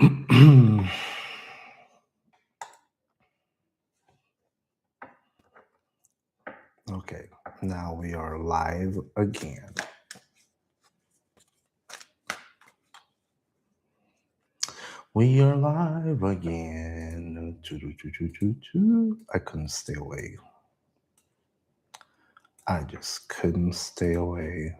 Okay, now we are live again. We are live again. I couldn't stay away. I just couldn't stay away.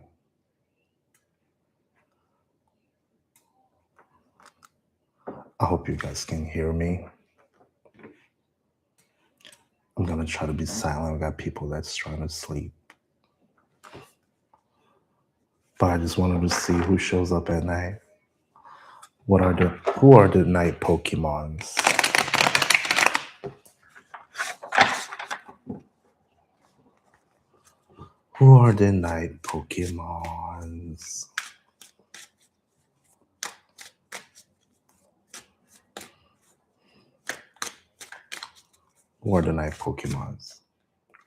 I hope you guys can hear me. I'm gonna try to be silent. I got people that's trying to sleep. But I just wanted to see who shows up at night. Who are the night Pokemons? Who are the night Pokemons? Who are the night Pokemons?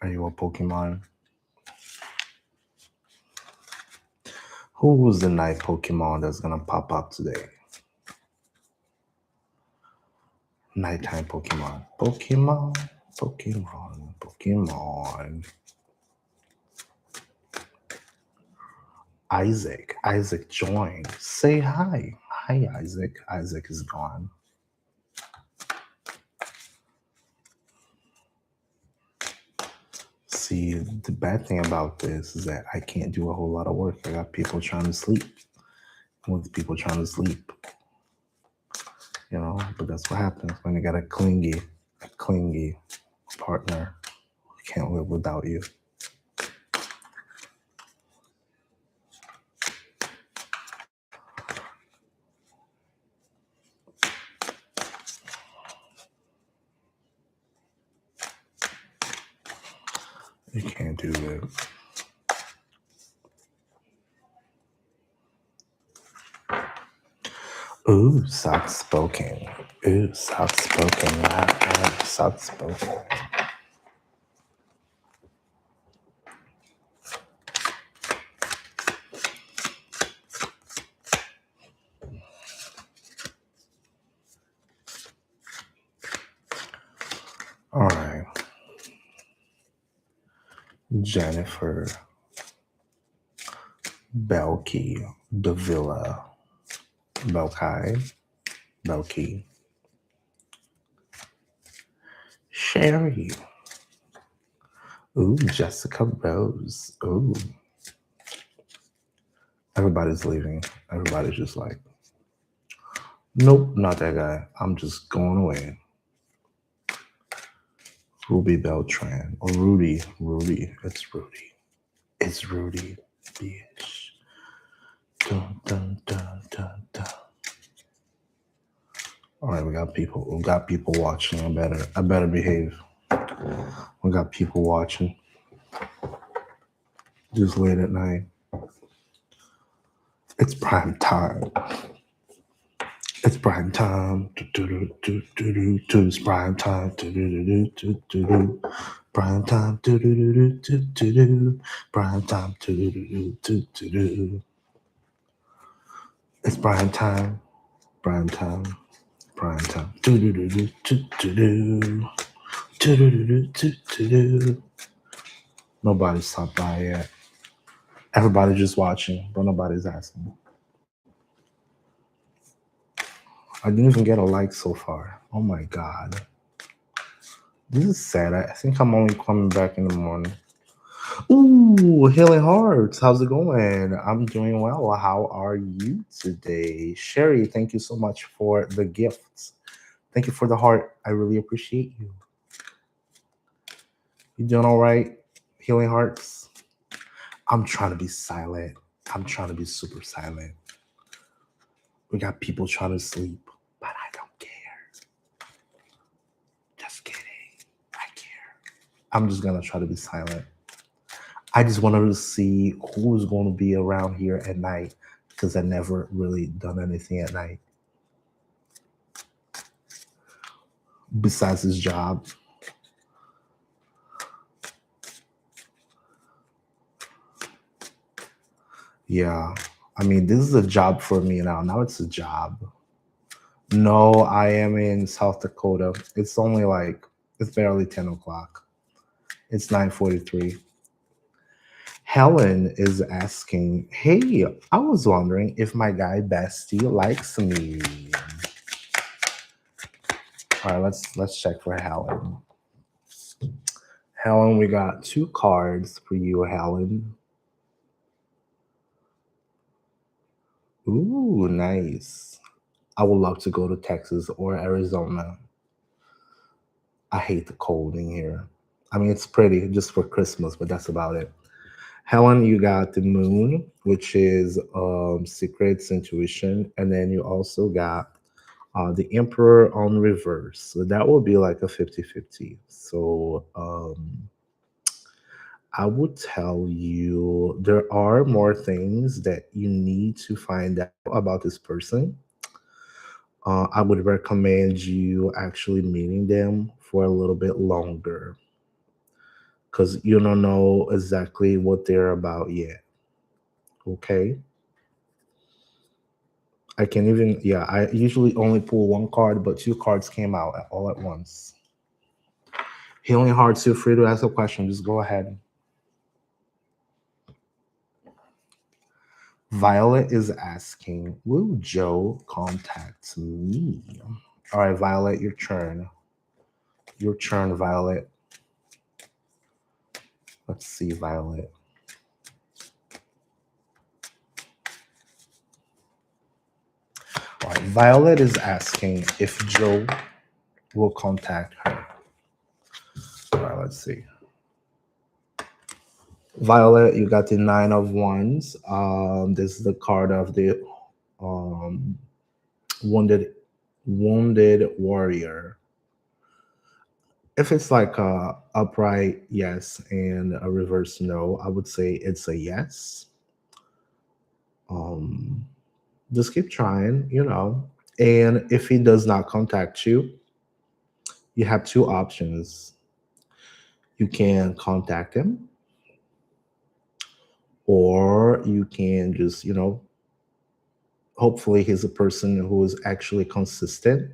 Are you a Pokemon? Who was the night Pokemon that's gonna pop up today? Nighttime Pokemon. Pokemon. Isaac joined. Say hi. Hi, Isaac. Isaac is gone. See, the bad thing about this is that I can't do a whole lot of work. I got people trying to sleep. With people trying to sleep. You know, but that's what happens when you got a clingy partner who can't live without you. You can't do it. Ooh, soft spoken. Ooh, soft spoken. Soft spoken. All right. Jennifer Belkey Davila. Belkey. Sherry. Ooh, Jessica Rose. Ooh. Everybody's leaving. Everybody's just like, nope, not that guy. I'm just going away. Ruby Beltran. Or Rudy. It's Rudy. It's Rudy, bitch. Dun, dun, dun, dun, dun. All right, we got people watching. I better behave. We got people watching. Just late at night. It's prime time. It's prime time. It's prime time. Prime time. Prime time. It's prime time. Prime time. Prime time. Nobody stopped by yet. Everybody's just watching, but nobody's asking. I didn't even get a like so far. Oh my god. This is sad. I think I'm only coming back in the morning. Ooh, Healing Hearts. How's it going? I'm doing well. How are you today? Sherry, thank you so much for the gifts. Thank you for the heart. I really appreciate you. You doing all right? Healing Hearts? I'm trying to be silent. I'm trying to be super silent. We got people trying to sleep, but I don't care. Just kidding. I care. I'm just going to try to be silent. I just wanted to see who was going to be around here at night because I never really done anything at night besides this job. Yeah. I mean, this is a job for me now. Now it's a job. No, I am in South Dakota. It's only like it's barely 10 o'clock. It's 9:43. Helen is asking, "Hey, I was wondering if my guy bestie likes me." All right, let's check for Helen. Helen, we got two cards for you, Helen. Ooh, nice. I would love to go to Texas or Arizona. I hate the cold in here. I mean, it's pretty just for Christmas, but that's about it. Helen, you got the moon, which is secrets, intuition, and then you also got the emperor on reverse. So that will be like a 50-50. So I would tell you there are more things that you need to find out about this person. I would recommend you actually meeting them for a little bit longer because you don't know exactly what they're about yet. Okay. I can even, yeah, I usually only pull one card, but two cards came out all at once. Healing Hearts, feel free to ask a question. Just go ahead. Violet is asking, will Joe contact me? All right, Violet, your turn. Your turn, Violet. Let's see, Violet. All right, Violet is asking if Joe will contact her. All right, let's see. Violet, you got the Nine of Wands. This is the card of the um, wounded wounded warrior. If it's like a upright yes and a reverse no, I would say it's a yes. Um, just keep trying, you know. And if he does not contact you, you have two options. You can contact him, or you can just, hopefully he's a person who is actually consistent.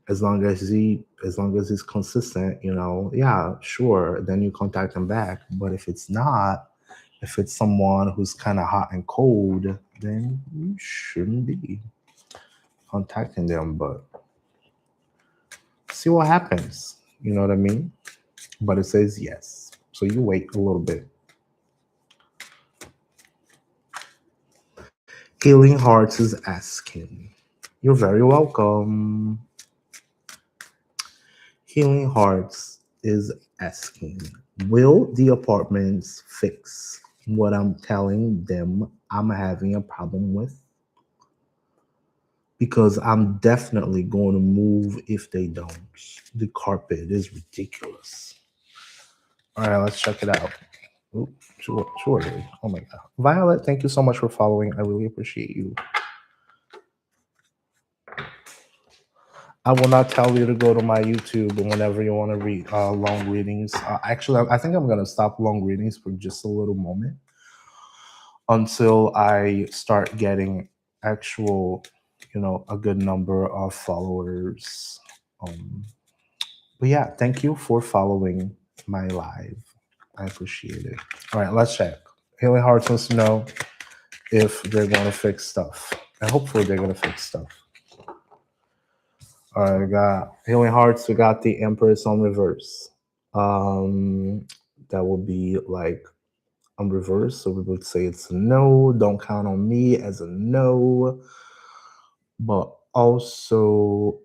As long as he's consistent, yeah, sure, then you contact him back. But if it's not, if it's someone who's kind of hot and cold, then you shouldn't be contacting them. But see what happens. You know what I mean? But it says yes. So you wait a little bit. Healing Hearts is asking. You're very welcome. Healing Hearts is asking, will the apartments fix what I'm telling them I'm having a problem with? Because I'm definitely going to move if they don't. The carpet is ridiculous. All right, let's check it out. Ooh, surely. Oh my God. Violet, thank you so much for following. I really appreciate you. I will not tell you to go to my YouTube whenever you want to read long readings. Actually, I think I'm going to stop long readings for just a little moment until I start getting actual, a good number of followers. Um, but yeah, thank you for following my live. I appreciate it. All right, let's check. Haley Hearts wants to know if they're going to fix stuff. And hopefully they're going to fix stuff. All right, we got Healing Hearts. We got the Empress on reverse. That will be like on reverse. So we would say it's a no. Don't count on me as a no. But also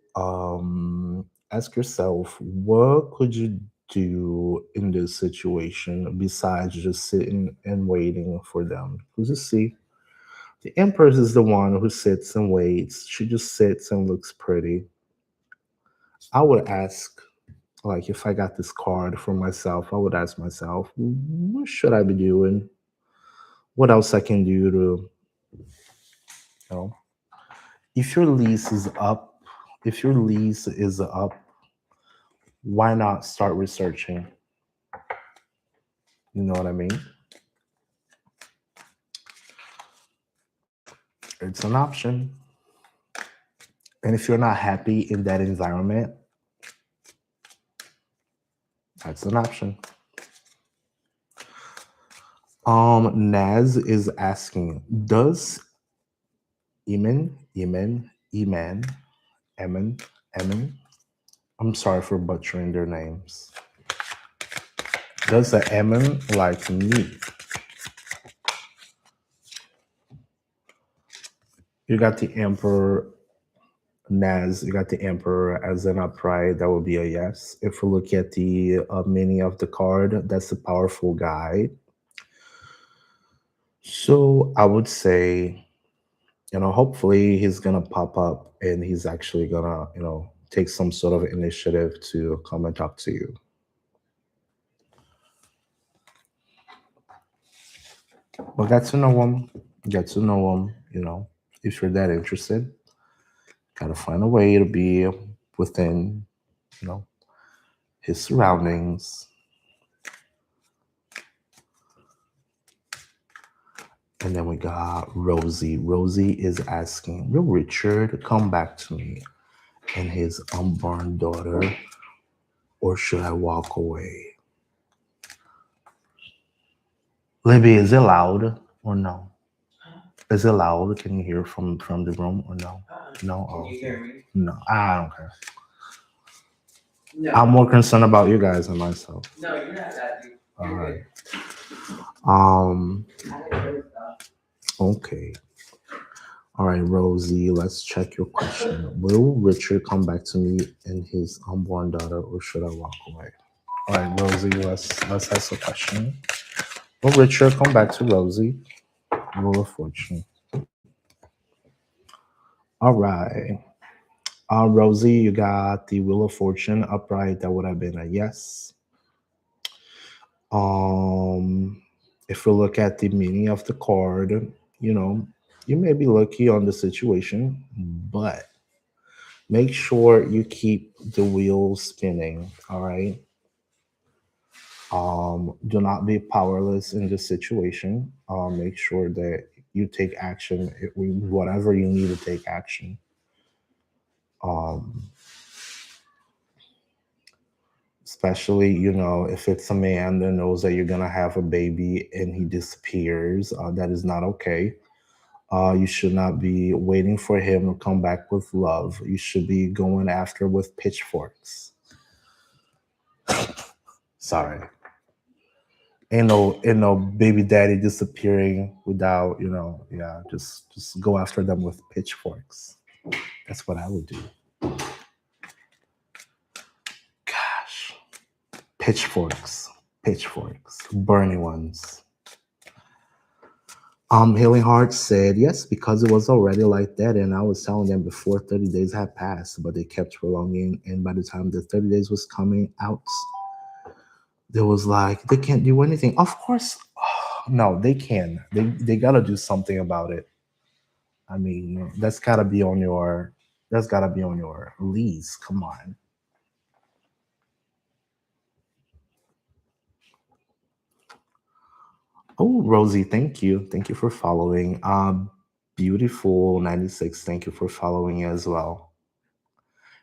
ask yourself, what could you do in this situation besides just sitting and waiting for them? Because you see, the Empress is the one who sits and waits. She just sits and looks pretty. I would ask, like, if I got this card for myself, I would ask myself, what should I be doing? What else I can do to, know, if your lease is up, if your lease is up, why not start researching? You know what I mean? It's an option. And if you're not happy in that environment, that's an option. Naz is asking, does Eman, Eman, Eman, I'm sorry for butchering their names. Does the Eman like me? You got the Emperor, Naz, you got the Emperor as an upright. That would be a yes. If we look at the mini of the card, that's a powerful guide. So I would say, hopefully he's gonna pop up and he's actually gonna, take some sort of initiative to come and talk to you. But get to know him, get to know him. If you're that interested, gotta find a way to be within, you know, his surroundings. And then we got Rosie. Rosie is asking, will Richard come back to me and his unborn daughter, or should I walk away? Libby, is it loud or no? Is it loud? Can you hear from the room or no? No. Oh, Can you hear me? no. I don't care. No. I'm more concerned about you guys than myself. No, you're not that. All You're right. good. Um. I didn't hear stuff. Okay. All right, Rosie. Let's check your question. Will Richard come back to me and his unborn daughter, or should I walk away? All right, Rosie. Let's ask a question. Will Richard come back to Rosie? Wheel of Fortune. All right. Rosie, you got the Wheel of Fortune upright. That would have been a yes. Um, if we look at the meaning of the card, you know, you may be lucky on the situation, but make sure you keep the wheel spinning. All right. Do not be powerless in this situation. Make sure that you take action, whatever you need to take action. Um, Especially, if it's a man that knows that you're gonna have a baby and he disappears, that is not okay. You should not be waiting for him to come back with love. You should be going after with pitchforks. Sorry. Ain't no baby daddy disappearing without, yeah, just go after them with pitchforks. That's what I would do. Gosh. Pitchforks. Pitchforks. Burning ones. Healing Heart said yes, because it was already like that, and I was telling them before 30 days had passed, but they kept prolonging, and by the time the 30 days was coming out, there was like they can't do anything. Of course, no, they can. They gotta do something about it. I mean, that's gotta be on your lease. Come on. Oh, Rosie, thank you for following. Beautiful 96, thank you for following as well.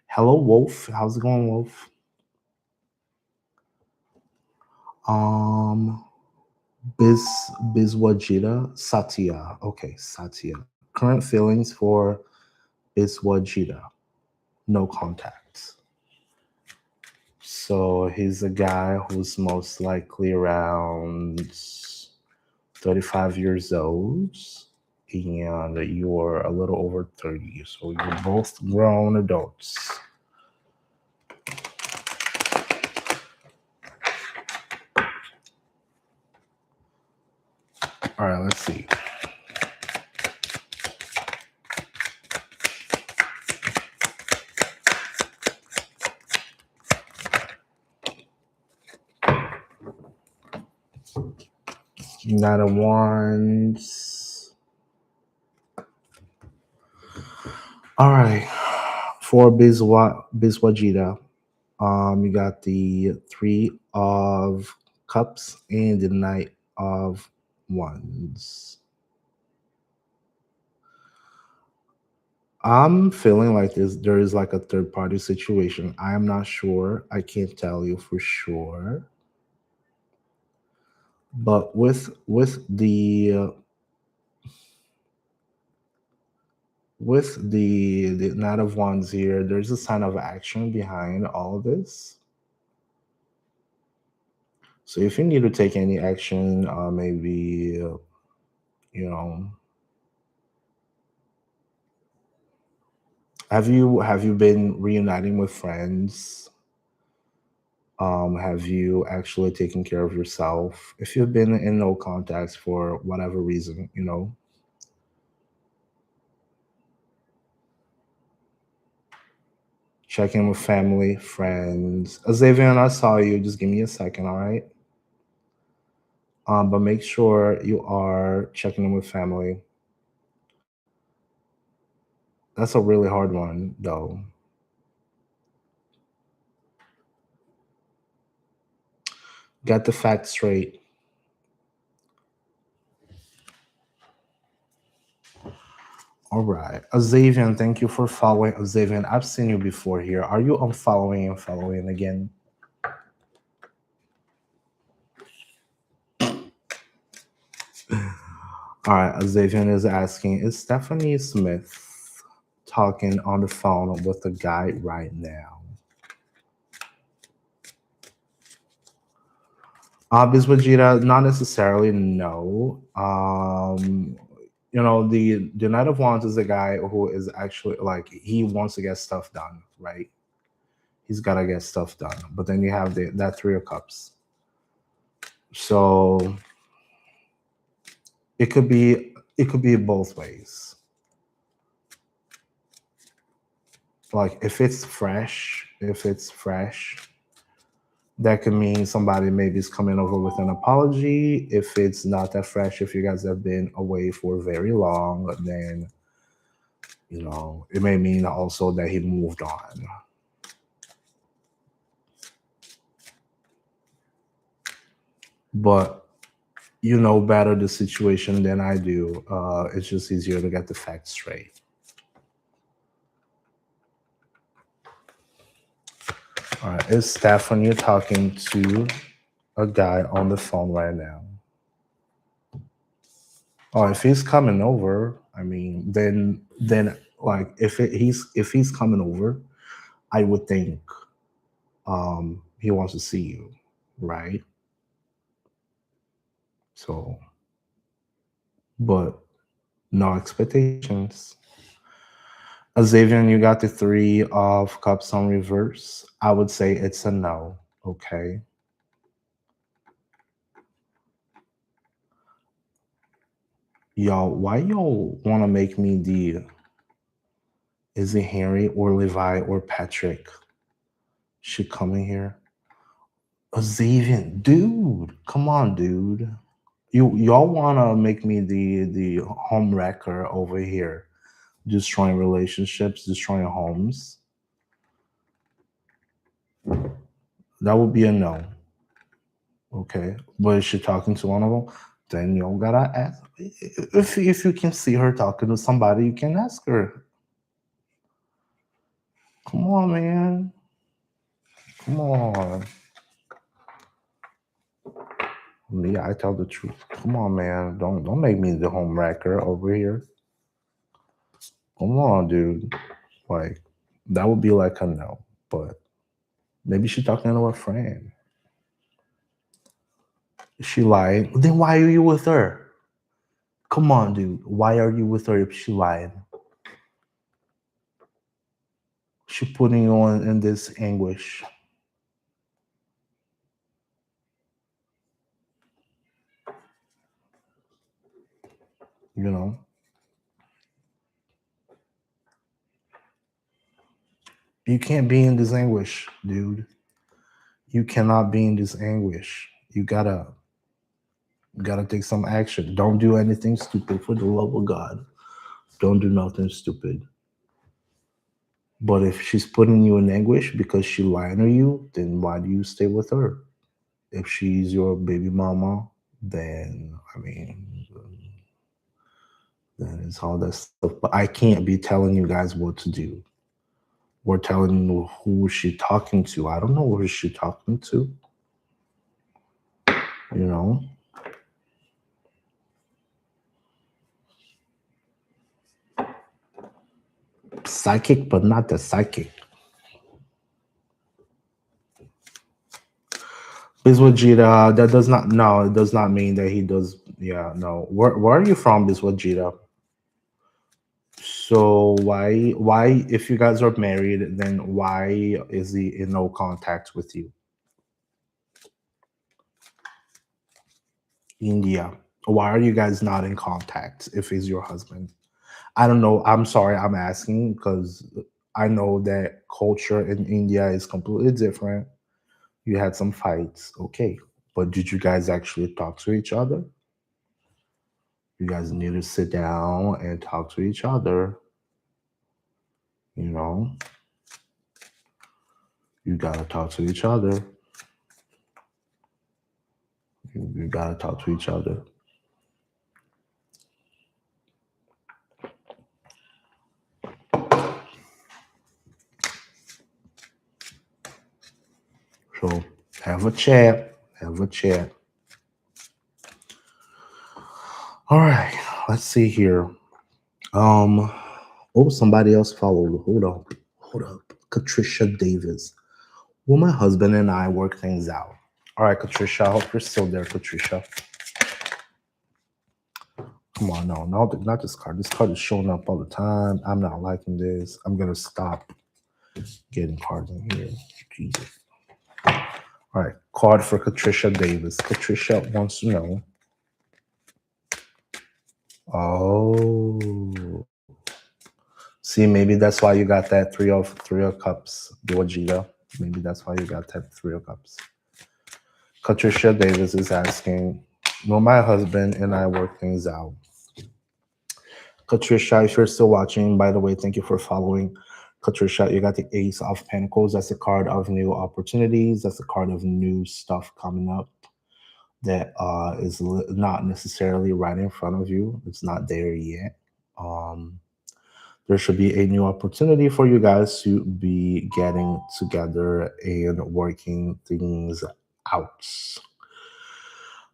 Hello, Wolf. How's it going, Wolf? Um, Biz Biswajita Satya. Okay, Satya. Current feelings for Biswajita. No contacts. So he's a guy who's most likely around 35 years old, and you're a little over 30. So you're both grown adults. All right, let's see. Not a wands. All right. For Biswajita, you got the Three of Cups and the Knight of Wands. I'm feeling like there is like a third party situation. I am not sure. I can't tell you for sure. But with the Knight of Wands here, there's a sign of action behind all of this. So if you need to take any action, maybe you know, have you been reuniting with friends? Have you actually taken care of yourself? If you've been in no contacts for whatever reason, check in with family, friends. Xavier, I saw you. Just give me a second, all right? But make sure you are checking in with family. That's a really hard one, though. Get the facts straight. All right. Xavier, thank you for following. Xavier, I've seen you before here. Are you unfollowing and following again? All right. Xavier is asking, is Stephanie Smith talking on the phone with a guy right now? Biswajita, not necessarily, no. The Knight of Wands is a guy who is actually like he wants to get stuff done, right? He's gotta get stuff done. But then you have that Three of Cups. So it could be both ways. Like if it's fresh, that could mean somebody maybe is coming over with an apology. If it's not that fresh, if you guys have been away for very long, then it may mean also that he moved on. But you know better the situation than I do. It's just easier to get the facts straight. All right, it's Stephanie talking to a guy on the phone right now. Oh, if he's coming over, I mean, then like if he's coming over, I would think he wants to see you, right? So, but no expectations. Xavier, you got the Three of Cups on reverse. I would say it's a no. Okay. Y'all, why y'all want to make me the is it Harry or Levi or Patrick should come in here? Xavier, dude, come on, dude. Y'all want to make me the home wrecker over here, destroying relationships, destroying homes. That would be a no. Okay, but is she talking to one of them? Then you gotta ask. If you can see her talking to somebody, you can ask her. Come on, man. Come on. Me, I tell the truth. Come on, man. Don't make me the home wrecker over here. Come on, dude. Like that would be like a no. But maybe she's talking to a friend. Is she lying? Then why are you with her? Come on, dude. Why are you with her if she lying? She putting you on in this anguish. You know, you can't be in this anguish, dude. You cannot be in this anguish. You gotta take some action. Don't do anything stupid for the love of God. Don't do nothing stupid. But if she's putting you in anguish because she lying to you, then why do you stay with her? If she's your baby mama, then I mean, then It's all that stuff. But I can't be telling you guys what to do. We're telling you who is she talking to. I don't know who is she talking to. You know? Psychic, but not the psychic. Biswajita, that does not, no, it does not mean that he does. Yeah, no. Where are you from, Biswajita? So why, if you guys are married, then why is he in no contact with you? India. Why are you guys not in contact if he's your husband? I don't know. I'm sorry, I'm asking because I know that culture in India is completely different. You had some fights, okay. But did you guys actually talk to each other? You guys need to sit down and talk to each other. You know, you gotta talk to each other. You gotta talk to each other. So have a chat. Have a chat. All right. Let's see here. Oh, somebody else followed. Hold up. Hold up. Patricia Davis. Will my husband and I work things out? All right, Patricia. I hope you're still there, Patricia. Come on, no, not this card. This card is showing up all the time. I'm not liking this. I'm gonna stop getting cards in here. Jesus. All right, card for Patricia Davis. Patricia wants to know. Oh, see, maybe that's why you got that three of cups, Georgita. Maybe that's why you got that three of cups. Patricia Davis is asking, will my husband and I work things out? Patricia, if you're still watching, by the way, thank you for following. Patricia, you got the Ace of Pentacles. That's a card of new opportunities. That's a card of new stuff coming up that is not necessarily right in front of you. It's not there yet. There should be a new opportunity for you guys to be getting together and working things out.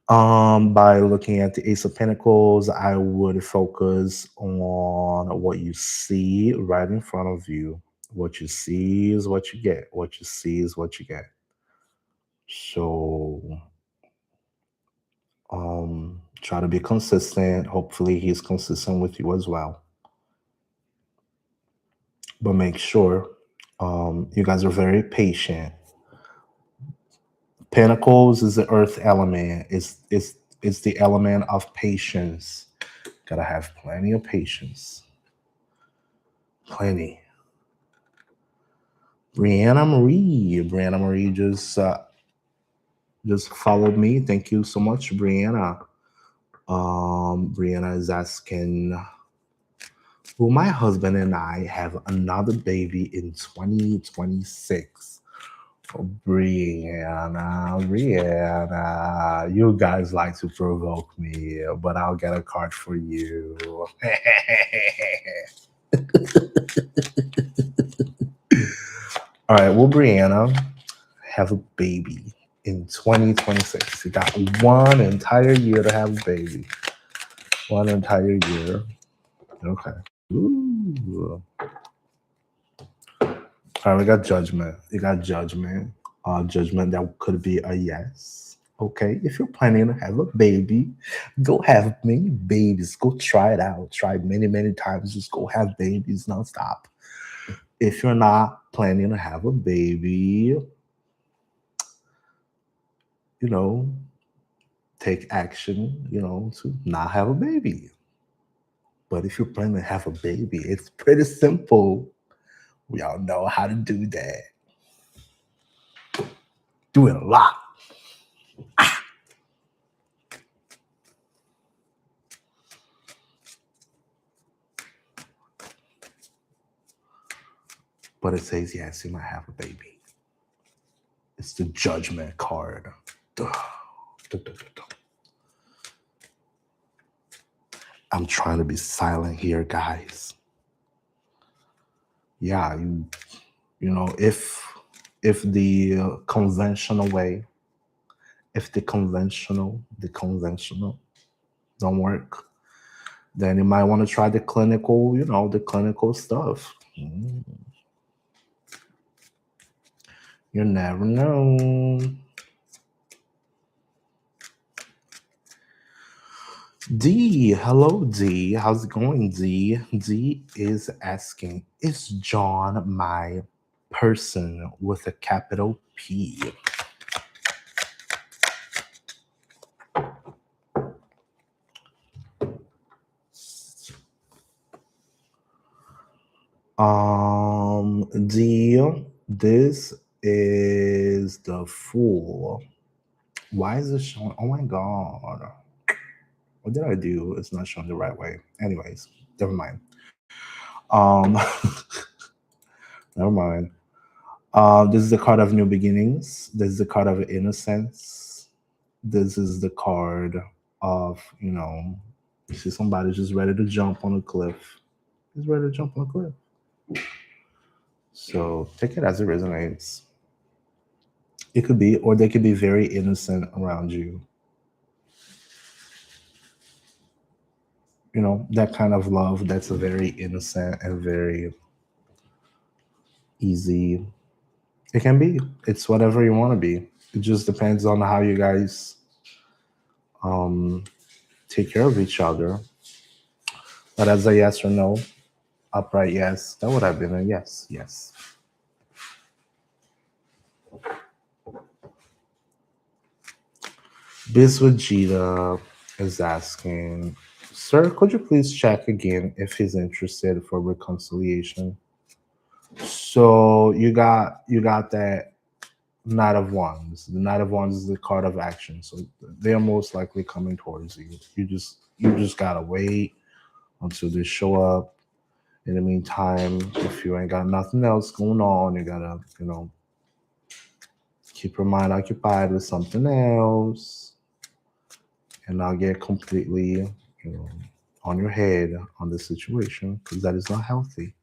By looking at the Ace of Pentacles, I would focus on what you see right in front of you. What you see is what you get. What you see is what you get. So, try to be consistent. Hopefully, he's consistent with you as well. But make sure you guys are very patient. Pentacles is the earth element. It's the element of patience. Gotta have plenty of patience. Plenty. Brianna Marie just followed me. Thank you so much, Brianna. Brianna is asking, will my husband and I have another baby in 2026? Oh, Brianna, you guys like to provoke me, but I'll get a card for you. All right, well, Brianna, have a baby in 2026. You got one entire year to have a baby. One entire year. Okay. Ooh. All right, we got judgment. You got judgment. Judgment that could be a yes. Okay, if you're planning to have a baby, go have many babies. Go try it out. Try many, many times. Just go have babies nonstop. If you're not planning to have a baby, you know, take action, to not have a baby. But if you're planning to have a baby, it's pretty simple. We all know how to do that. Do it a lot. But it says, yes, you might have a baby. It's the judgment card. Duh. Duh, duh, duh, duh. I'm trying to be silent here, guys. Yeah, you know, if the conventional way, if the conventional don't work, then you might want to try the clinical, the clinical stuff. You never know. D, hello D. How's it going, D? D is asking, is John my person with a capital P? D, this is the fool. Why is it showing? Oh my god. What did I do? It's not showing the right way. Anyways, never mind. Um Never mind. This is the card of new beginnings. This is the card of innocence. This is the card of, you see somebody just ready to jump on a cliff. He's ready to jump on a cliff. So take it as it resonates. It could be, or they could be very innocent around you. That kind of love that's a very innocent and very easy. It can be. It's whatever you want to be. It just depends on how you guys um, take care of each other. But as a yes or no, upright yes, that would have been a yes, yes. Biswajita is asking, sir, could you please check again if he's interested for reconciliation? So you got that Knight of Wands. The Knight of Wands is the card of action. So they're most likely coming towards you. You just gotta wait until they show up. In the meantime, if you ain't got nothing else going on, you gotta, keep your mind occupied with something else and not get completely, you know, on your head on the situation because that is not healthy.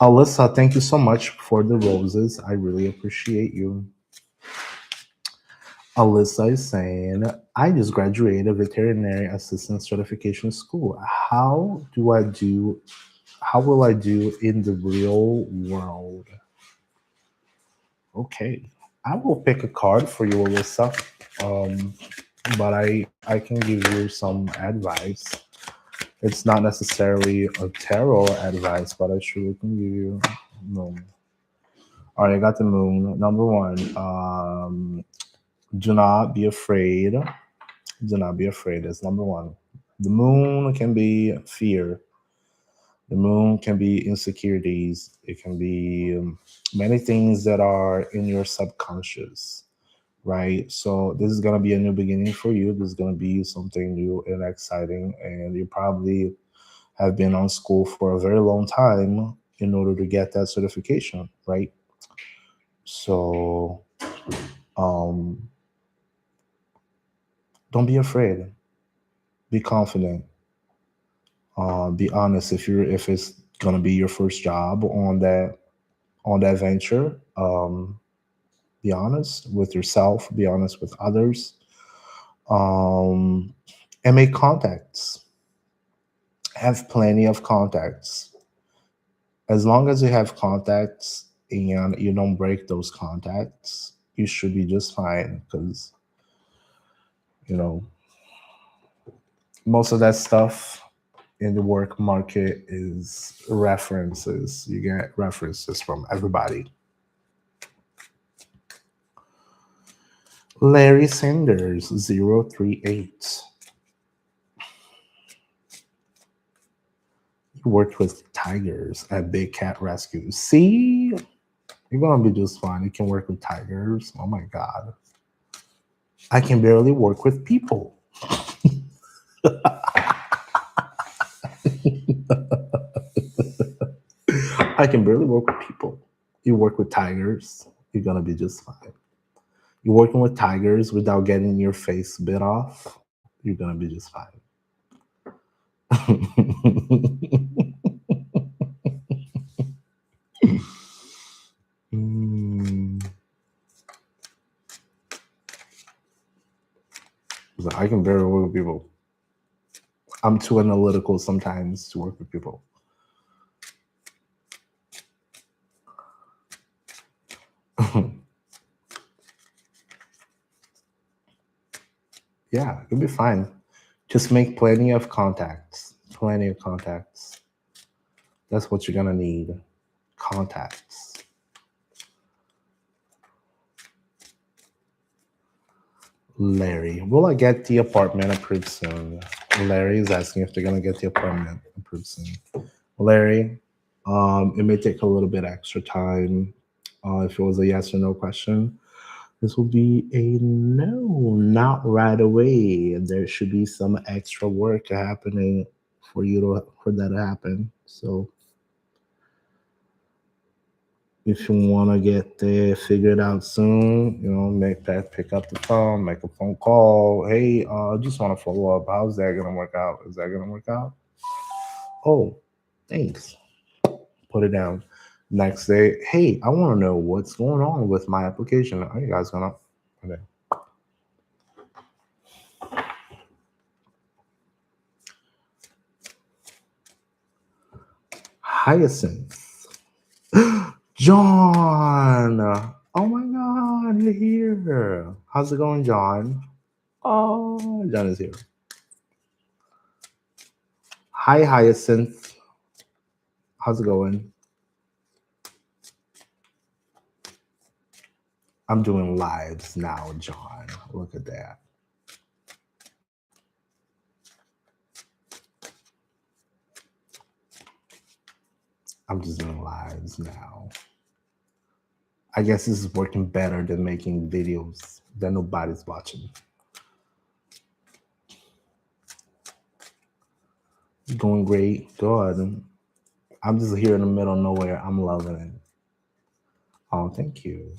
Alyssa, thank you so much for the roses. I really appreciate you. Alyssa is saying, I just graduated veterinary assistant certification school. How will I do in the real world? Okay. I will pick a card for you, Alyssa. Um, but I can give you some advice. It's not necessarily a tarot advice, but I surely can give you moon. All right, I got the moon. Number one, do not be afraid. Do not be afraid. That's number one. The moon can be fear. The moon can be insecurities. It can be many things that are in your subconscious, right? So this is gonna be a new beginning for you. This is gonna be something new and exciting, and you probably have been on school for a very long time in order to get that certification, right? So um, don't be afraid. Be confident. Be honest. If it's gonna be your first job on that venture, be honest with yourself. Be honest with others, um, and make contacts. Have plenty of contacts. As long as you have contacts and you don't break those contacts, you should be just fine. Because you know most of that stuff in the work market is references. You get references from everybody. Larry Sanders 038. You worked with tigers at Big Cat Rescue. See, you're gonna be just fine. You can work with tigers. Oh my god. I can barely work with people. I can barely work with people. You work with tigers, you're gonna be just fine. You're working with tigers without getting your face bit off. You're gonna be just fine. Mm. So I can barely work with people. I'm too analytical sometimes to work with people. Yeah, you'll be fine. Just make plenty of contacts. Plenty of contacts. That's what you're gonna need. Contacts. Larry, will I get the apartment approved soon? Larry is asking if they're gonna get the apartment approved soon. Larry, it may take a little bit extra time. If it was a yes or no question, this will be a no, not right away. There should be some extra work happening for that to happen. So if you want to get there figured out soon, pick up the phone, make a phone call. Hey, I just want to follow up. How's that gonna work out? Is that gonna work out? Oh, thanks. Put it down. Next day, hey, I want to know what's going on with my application. Are you guys gonna? Okay. Hyacinth. John. Oh my God, you're here. How's it going, John? Oh, John is here. Hi, Hyacinth. How's it going? I'm doing lives now, John. Look at that. I'm just doing lives now. I guess this is working better than making videos that nobody's watching. Going great. Good. I'm just here in the middle of nowhere. I'm loving it. Oh, thank you.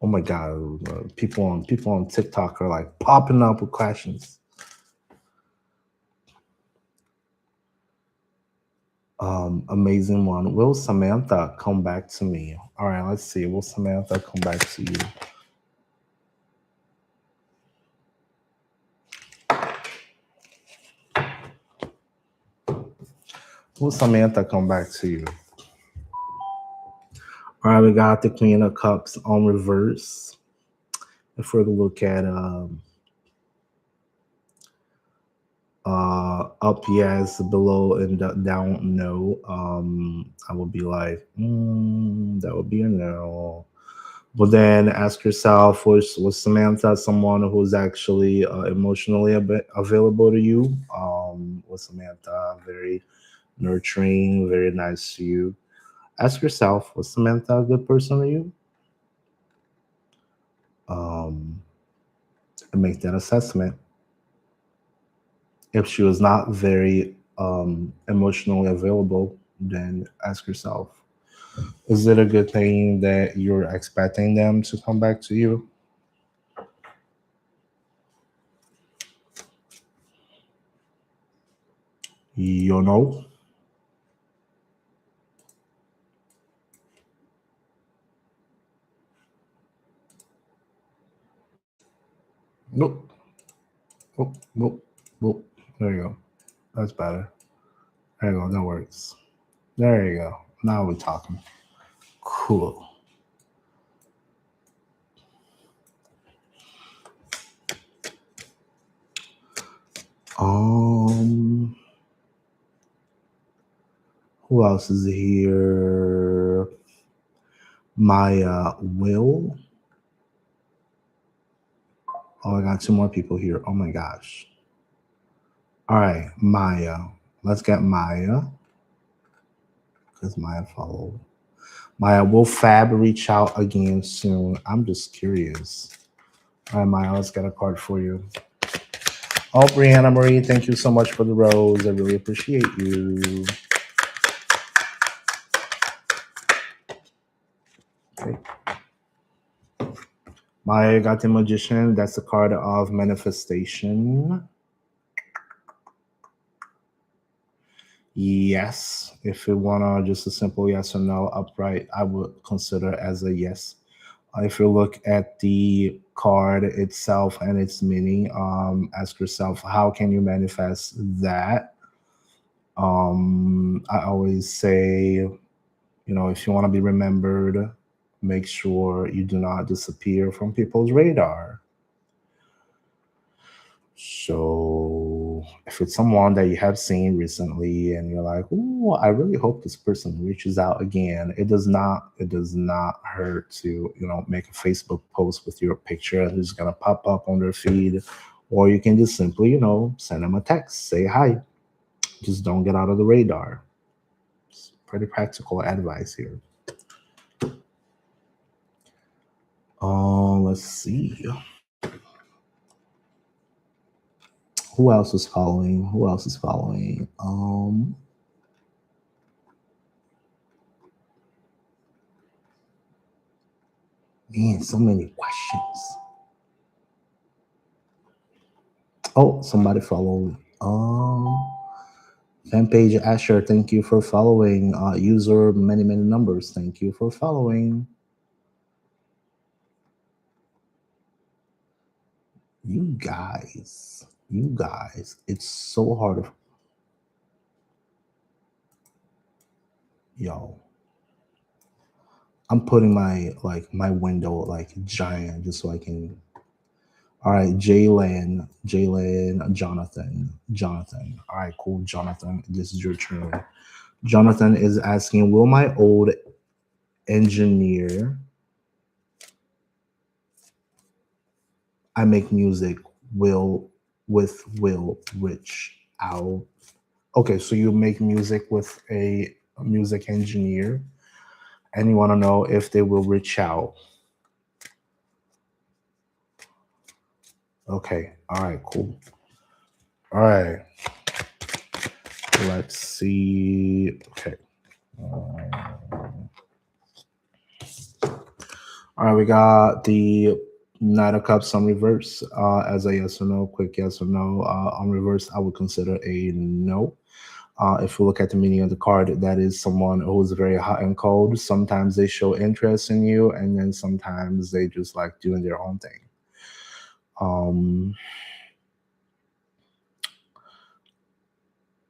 Oh my God, people on TikTok are like popping up with questions. Amazing one. Will Samantha come back to me? All right, let's see. Will Samantha come back to you? Will Samantha come back to you? All right, we got the Queen of Cups on reverse. A further look at up yes, below and down no. I would be like, that would be a no. But then ask yourself, was Samantha someone who's actually emotionally available to you? Was Samantha very nurturing, very nice to you? Ask yourself, was Samantha a good person to you? And make that assessment. If she was not very emotionally available, then ask yourself, is it a good thing that you're expecting them to come back to you? You know? Nope. Whoop, whoop, whoop. There you go. That's better. There you go. That works. There you go. Now we're talking. Cool. Um, who else is here? Maya Will. Oh, I got two more people here. Oh my gosh. All right, Maya. Let's get Maya. Because Maya followed. Maya, will Fab reach out again soon? I'm just curious. All right, Maya, let's get a card for you. Oh, Brianna Marie, thank you so much for the rose. I really appreciate you. Okay. Maya got the Magician. That's the card of manifestation. Yes. If you wanna just a simple yes or no upright, I would consider as a yes. If you look at the card itself and its meaning, ask yourself, how can you manifest that? I always say, if you want to be remembered, make sure you do not disappear from people's radar. So if it's someone that you have seen recently and you're like, oh, I really hope this person reaches out again, it does not hurt to, make a Facebook post with your picture and it's gonna pop up on their feed. Or you can just simply, send them a text, say hi. Just don't get out of the radar. It's pretty practical advice here. Let's see. Who else is following? Who else is following? Man, so many questions. Oh, somebody followed. Fan page Asher, thank you for following. User many numbers, thank you for following. You guys, it's so hard. Yo, I'm putting my window giant just so I can. All right, Jalen, Jonathan. All right, cool, Jonathan. This is your turn. Jonathan is asking, will my old engineer I make music will reach out? Okay, so you make music with a music engineer and you want to know if they will reach out. Okay, all right, cool. All right, let's see. Okay. All right, we got the Knight of Cups on reverse as a yes or no, quick yes or no. On reverse, I would consider a no. If we look at the meaning of the card, that is someone who is very hot and cold. Sometimes they show interest in you, and then sometimes they just like doing their own thing.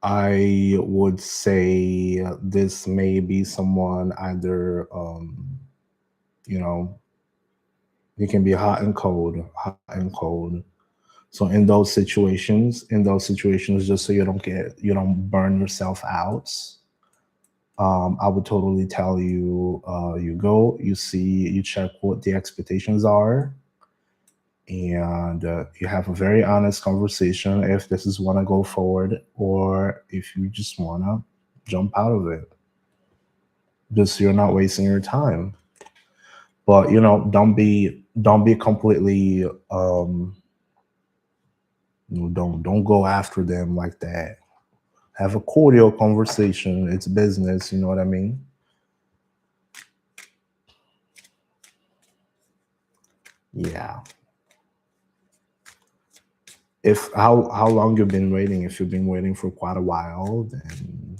I would say this may be someone either, you know, it can be hot and cold, hot and cold. So in those situations, just so you don't burn yourself out. I would totally tell you, you go, you see, you check what the expectations are, and you have a very honest conversation if this is want to go forward or if you just want to jump out of it. Just so you're not wasting your time. But don't be completely don't go after them like that. Have a cordial conversation. It's business, you know what I mean? Yeah. If how long you've been waiting, if you've been waiting for quite a while, then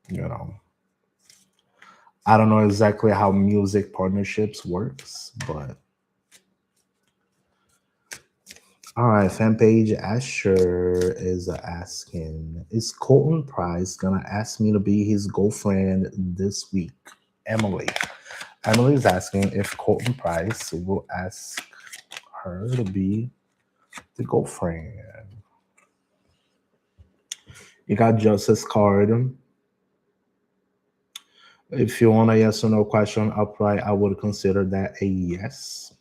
you know I don't know exactly how music partnerships works, but all right, fan page Asher is asking, is Colton Price gonna ask me to be his girlfriend this week? Emily. Emily is asking if Colton Price will ask her to be the girlfriend. You got Justice card. If you want a yes or no question upright, I would consider that a yes.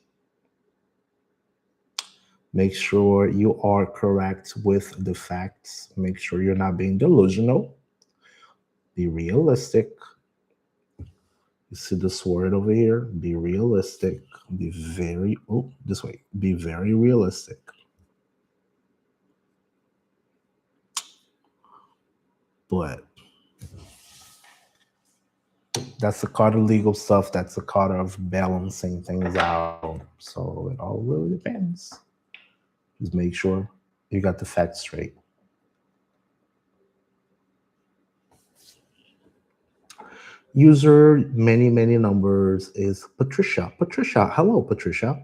Make sure you are correct with the facts. Make sure you're not being delusional. Be realistic. You see this word over here? Be realistic. Be very, oh, this way. Be very realistic. But That's the card of legal stuff. That's the card of balancing things out. So it all really depends. Just make sure you got the facts straight. User many numbers is Patricia. Patricia, hello, Patricia.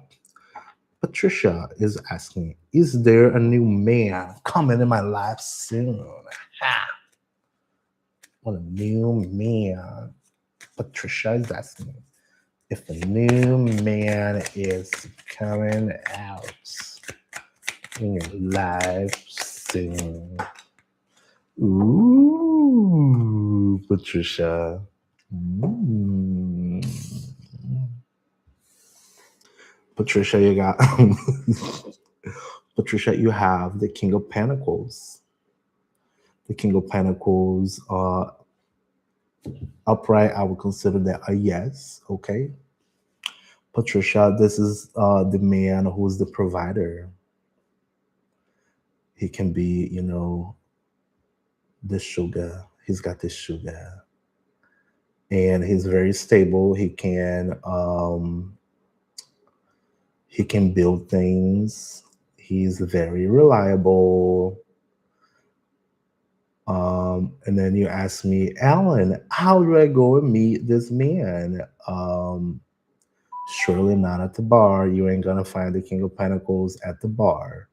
Patricia is asking, is there a new man coming in my life soon? Ha! What a new man. Patricia is asking if a new man is coming out in your life soon. Ooh, Patricia. Mm. Patricia, you got Patricia, you have the King of Pentacles. The King of Pentacles upright, I would consider that a yes. Okay. Patricia, this is the man who's the provider. He can be, the sugar. He's got the sugar. And he's very stable. He can build things. He's very reliable. And then you ask me, Alan, how do I go and meet this man? Surely not at the bar. You ain't gonna find the King of Pentacles at the bar.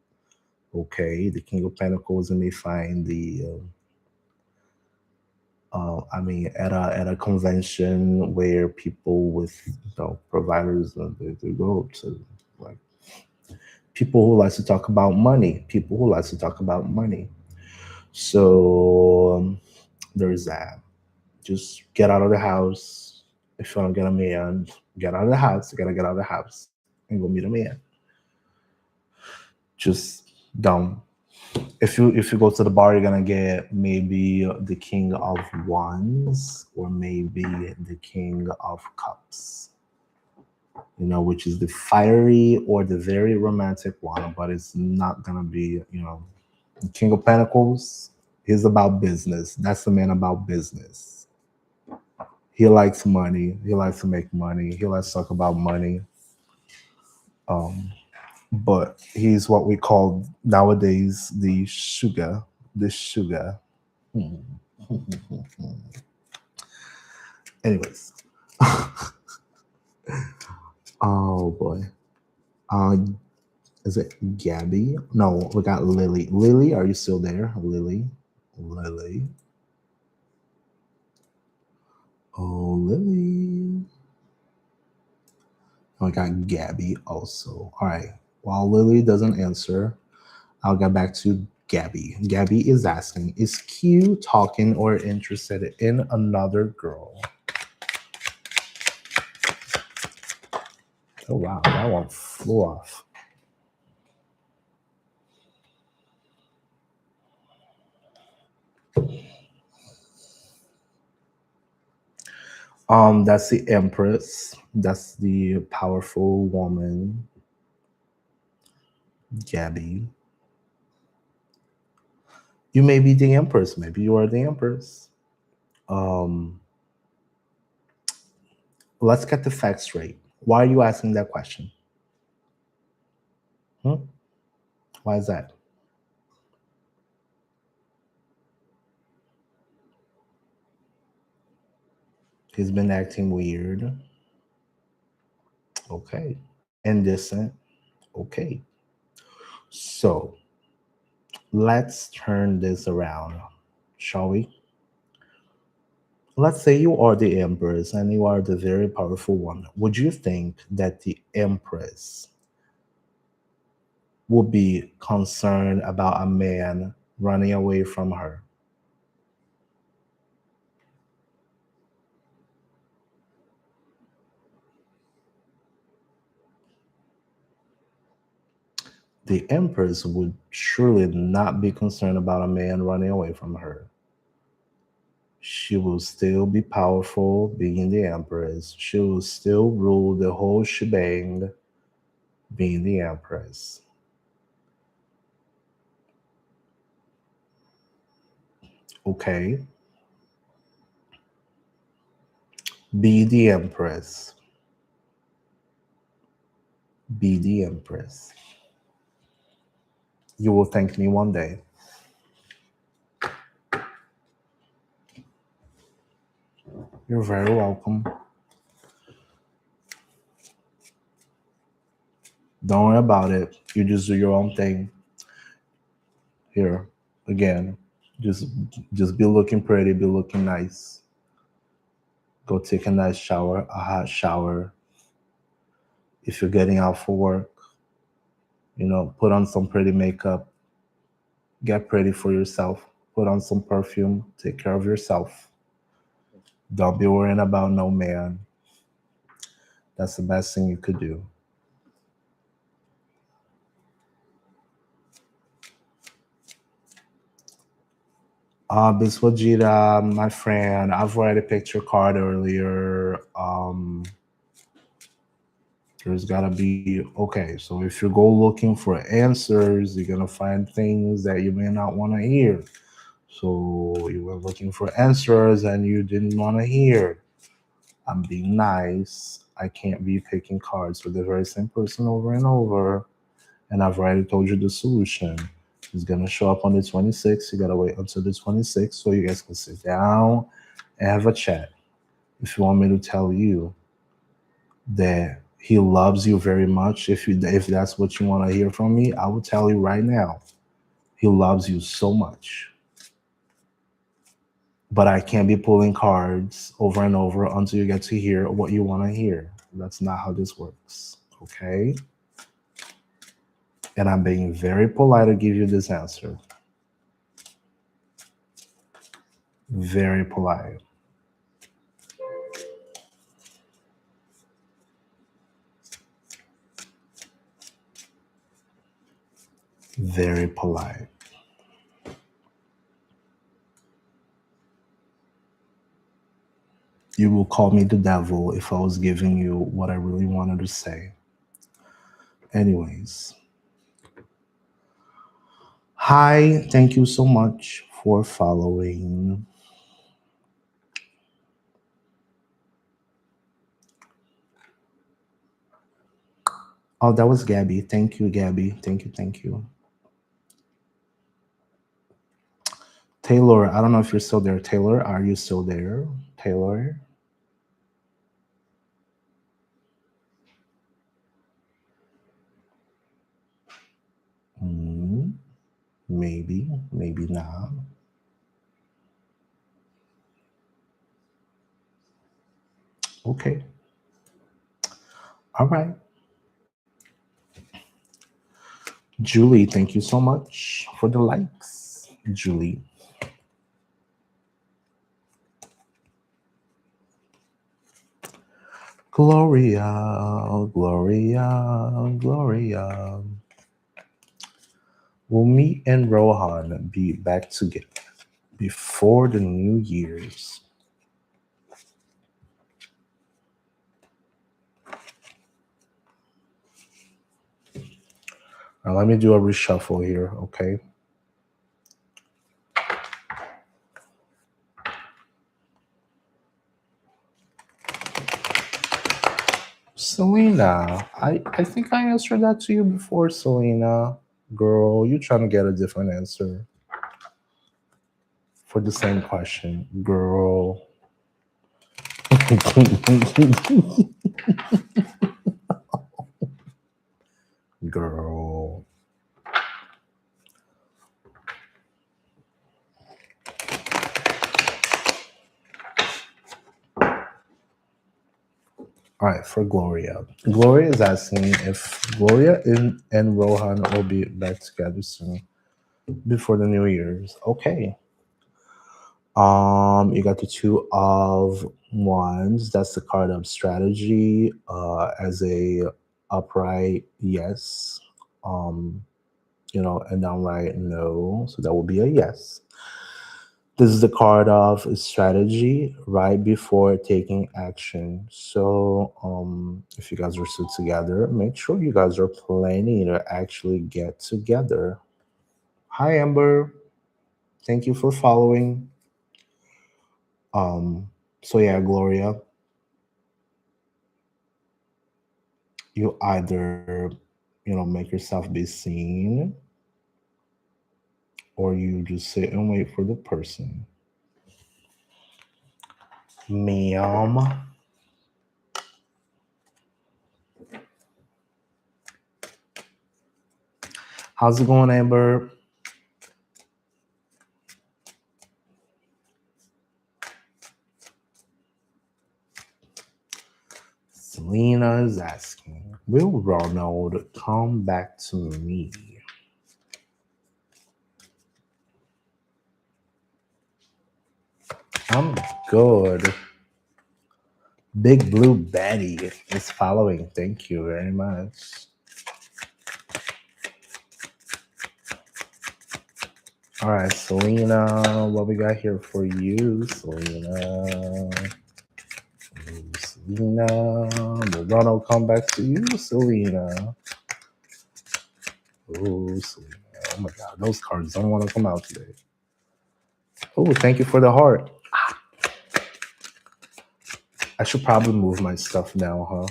Okay, the King of Pentacles, and may find at a convention where people with providers they go to, like, people who like to talk about money. People who like to talk about money. So there's that. Just get out of the house. If you want to get a man, get out of the house. You gotta get out of the house and go meet a man. Just don't. If you go to the bar, you're gonna get maybe the King of Wands or maybe the King of Cups. Which is the fiery or the very romantic one, but it's not gonna be, the King of Pentacles is about business. That's the man about business. He likes money. He likes to make money. He likes to talk about money. Um, but he's what we call nowadays the sugar. The sugar. Hmm. Anyways, oh boy. Uh, is it Gabby? No, we got Lily. Lily, are you still there? Lily. Lily. Oh, Lily. We got Gabby also. All right. While Lily doesn't answer, I'll get back to Gabby. Gabby is asking, is Q talking or interested in another girl? Oh wow, that one flew off. That's the Empress. That's the powerful woman, Gabby. You may be the Empress. Maybe you are the Empress. Um, let's get the facts straight. Why are you asking that question? Hmm? Why is that? He's been acting weird. Okay. Indecent. Okay. So let's turn this around, shall we? Let's say you are the Empress and you are the very powerful one. Would you think that the Empress would be concerned about a man running away from her? The Empress would surely not be concerned about a man running away from her. She will still be powerful, being the Empress. She will still rule the whole shebang, being the Empress. Okay. Be the Empress. Be the Empress. You will thank me one day. You're very welcome. Don't worry about it. You just do your own thing. Here, again, just just be looking pretty, be looking nice. Go take a nice shower, a hot shower. If you're getting out for work, put on some pretty makeup, get pretty for yourself, put on some perfume, take care of yourself. Don't be worrying about no man. That's the best thing you could do. Biswajita, my friend, I've already picked your card earlier. There's gotta be okay. So if you go looking for answers, you're gonna find things that you may not want to hear. So you were looking for answers and you didn't want to hear. I'm being nice. I can't be picking cards for the very same person over and over. And I've already told you the solution. It's gonna show up on the 26th. You gotta wait until the 26th so you guys can sit down and have a chat. If you want me to tell you that he loves you very much, if that's what you want to hear from me, I will tell you right now. He loves you so much. But I can't be pulling cards over and over until you get to hear what you want to hear. That's not how this works. Okay? And I'm being very polite to give you this answer. Very polite. Very polite. You will call me the devil if I was giving you what I really wanted to say. Anyways, hi, thank you so much for following. Oh, that was Gabby. Thank you, Gabby. Thank you, thank you. Taylor, I don't know if you're still there. Taylor, are you still there? Taylor? Hmm, maybe, maybe not. Okay. All right. Julie, thank you so much for the likes. Julie. Gloria, Gloria, Gloria. Will me and Rohan be back together before the New Year's? Now let me do a reshuffle here, okay? Selena, I think I answered that to you before, Selena. Girl, you trying to get a different answer for the same question. Girl. Girl. All right, for Gloria. Gloria is asking if Gloria and Rohan will be back together soon before the New Year's. Okay. You got the two of wands. That's the card of strategy. As a upright yes. Um, and downright no. So that will be a yes. This is the card of strategy right before taking action. So, if you guys are still together, make sure you guys are planning to actually get together. Hi, Amber. Thank you for following. Um, so yeah, Gloria. You either, make yourself be seen, or you just sit and wait for the person. Ma'am, how's it going, Amber? Selena is asking, will Ronald come back to me? I'm good. Big Blue Betty is following. Thank you very much. All right, Selena, what we got here for you, Selena? Selena, will Ronald come back to you, Selena? Oh, Selena. Oh my God, those cards don't want to come out today. Oh, thank you for the heart. I should probably move my stuff now, huh?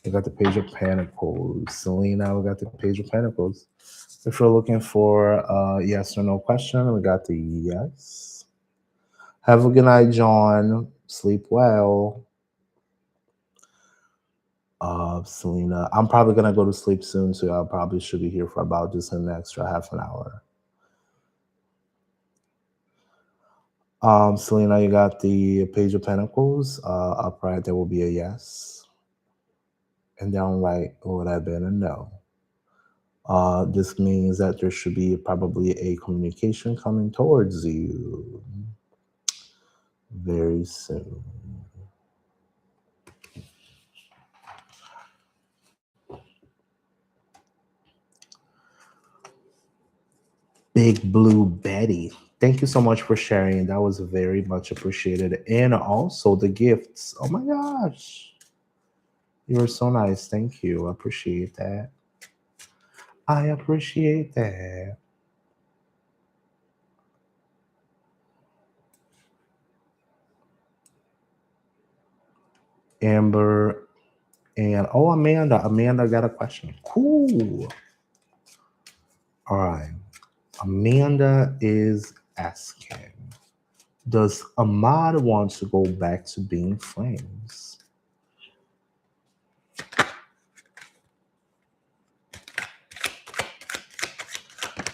We got the Page of Pentacles. Selena, we got the Page of Pentacles. If we're looking for a yes or no question, we got the yes. Have a good night, John. Sleep well. Selena, I'm probably gonna go to sleep soon, so I probably should be here for about just an extra half an hour. Selena, you got the Page of Pentacles. Upright, there will be a yes, and downright it would have been a no. This means that there should be probably a communication coming towards you very soon. Big Blue Betty. Thank you so much for sharing. That was very much appreciated. And also the gifts. Oh my gosh. You were so nice. Thank you. I appreciate that. I appreciate that. Amber and oh, Amanda. Amanda got a question. Cool. All right. Amanda is asking, does Ahmad want to go back to being friends?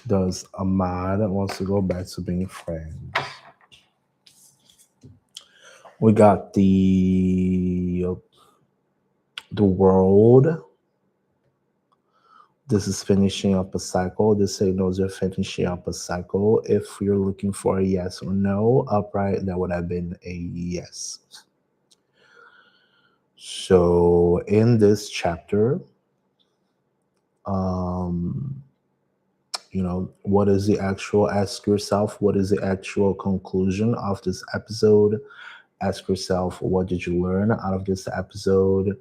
Does Ahmad wants to go back to being friends? We got the world. This is finishing up a cycle. This signals you're finishing up a cycle. If you're looking for a yes or no, upright, that would have been a yes. So in this chapter, um, what is the actual, ask yourself, what is the actual conclusion of this episode? Ask yourself, what did you learn out of this episode?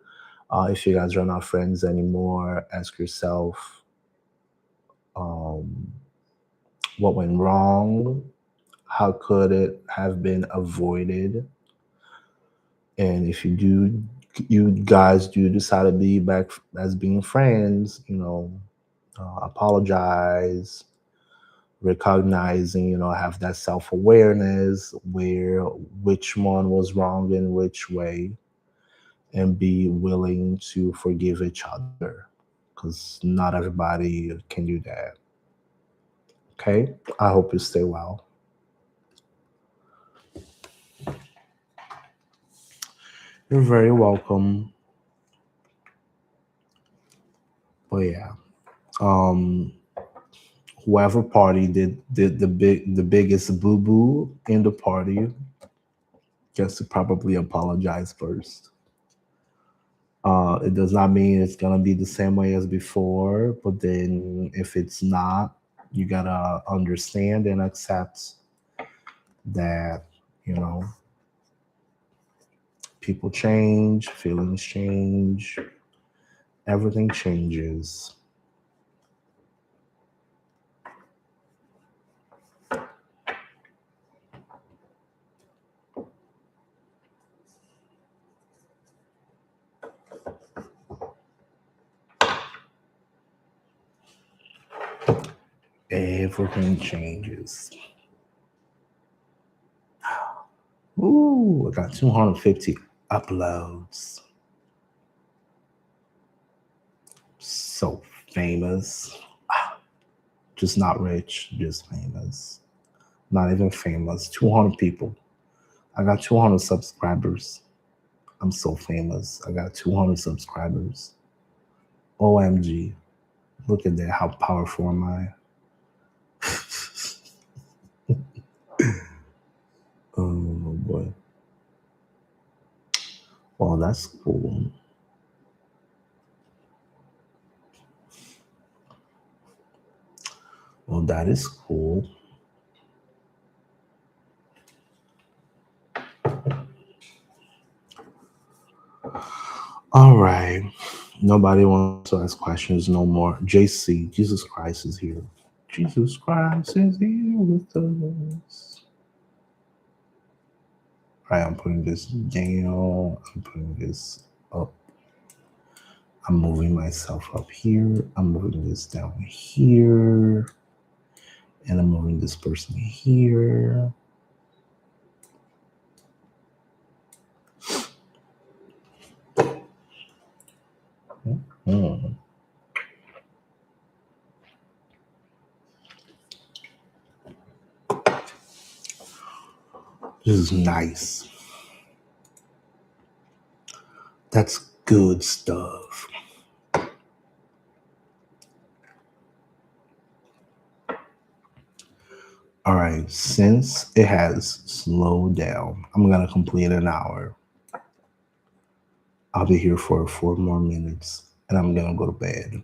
If you guys are not friends anymore, ask yourself, um, what went wrong? How could it have been avoided? And if you guys do decide to be back as being friends, apologize, recognizing, have that self-awareness where which one was wrong in which way, and be willing to forgive each other, because not everybody can do that. Okay, I hope you stay well. You're very welcome. But yeah, um whoever party did the biggest boo boo in the party gets to probably apologize first. It does not mean it's gonna be the same way as before, but then if it's not, you gotta understand and accept that, you know, people change, feelings change, everything changes. Everything changes. Ooh, I got 250 uploads. So famous. Just not rich, just famous. Not even famous. 200 people. I got 200 subscribers. I'm so famous. I got 200 subscribers. OMG. Look at that. How powerful am I? Oh boy. Well, that's cool. Well, that is cool. All right. Nobody wants to ask questions no more. JC, Jesus Christ is here. Jesus Christ is here with us. All right, I'm putting this down. I'm putting this up. I'm moving myself up here. I'm moving this down here. And I'm moving this person here. Hmm. This is nice. That's good stuff. All right, since it has slowed down, I'm gonna complete an hour. I'll be here for 4 more minutes and I'm gonna go to bed.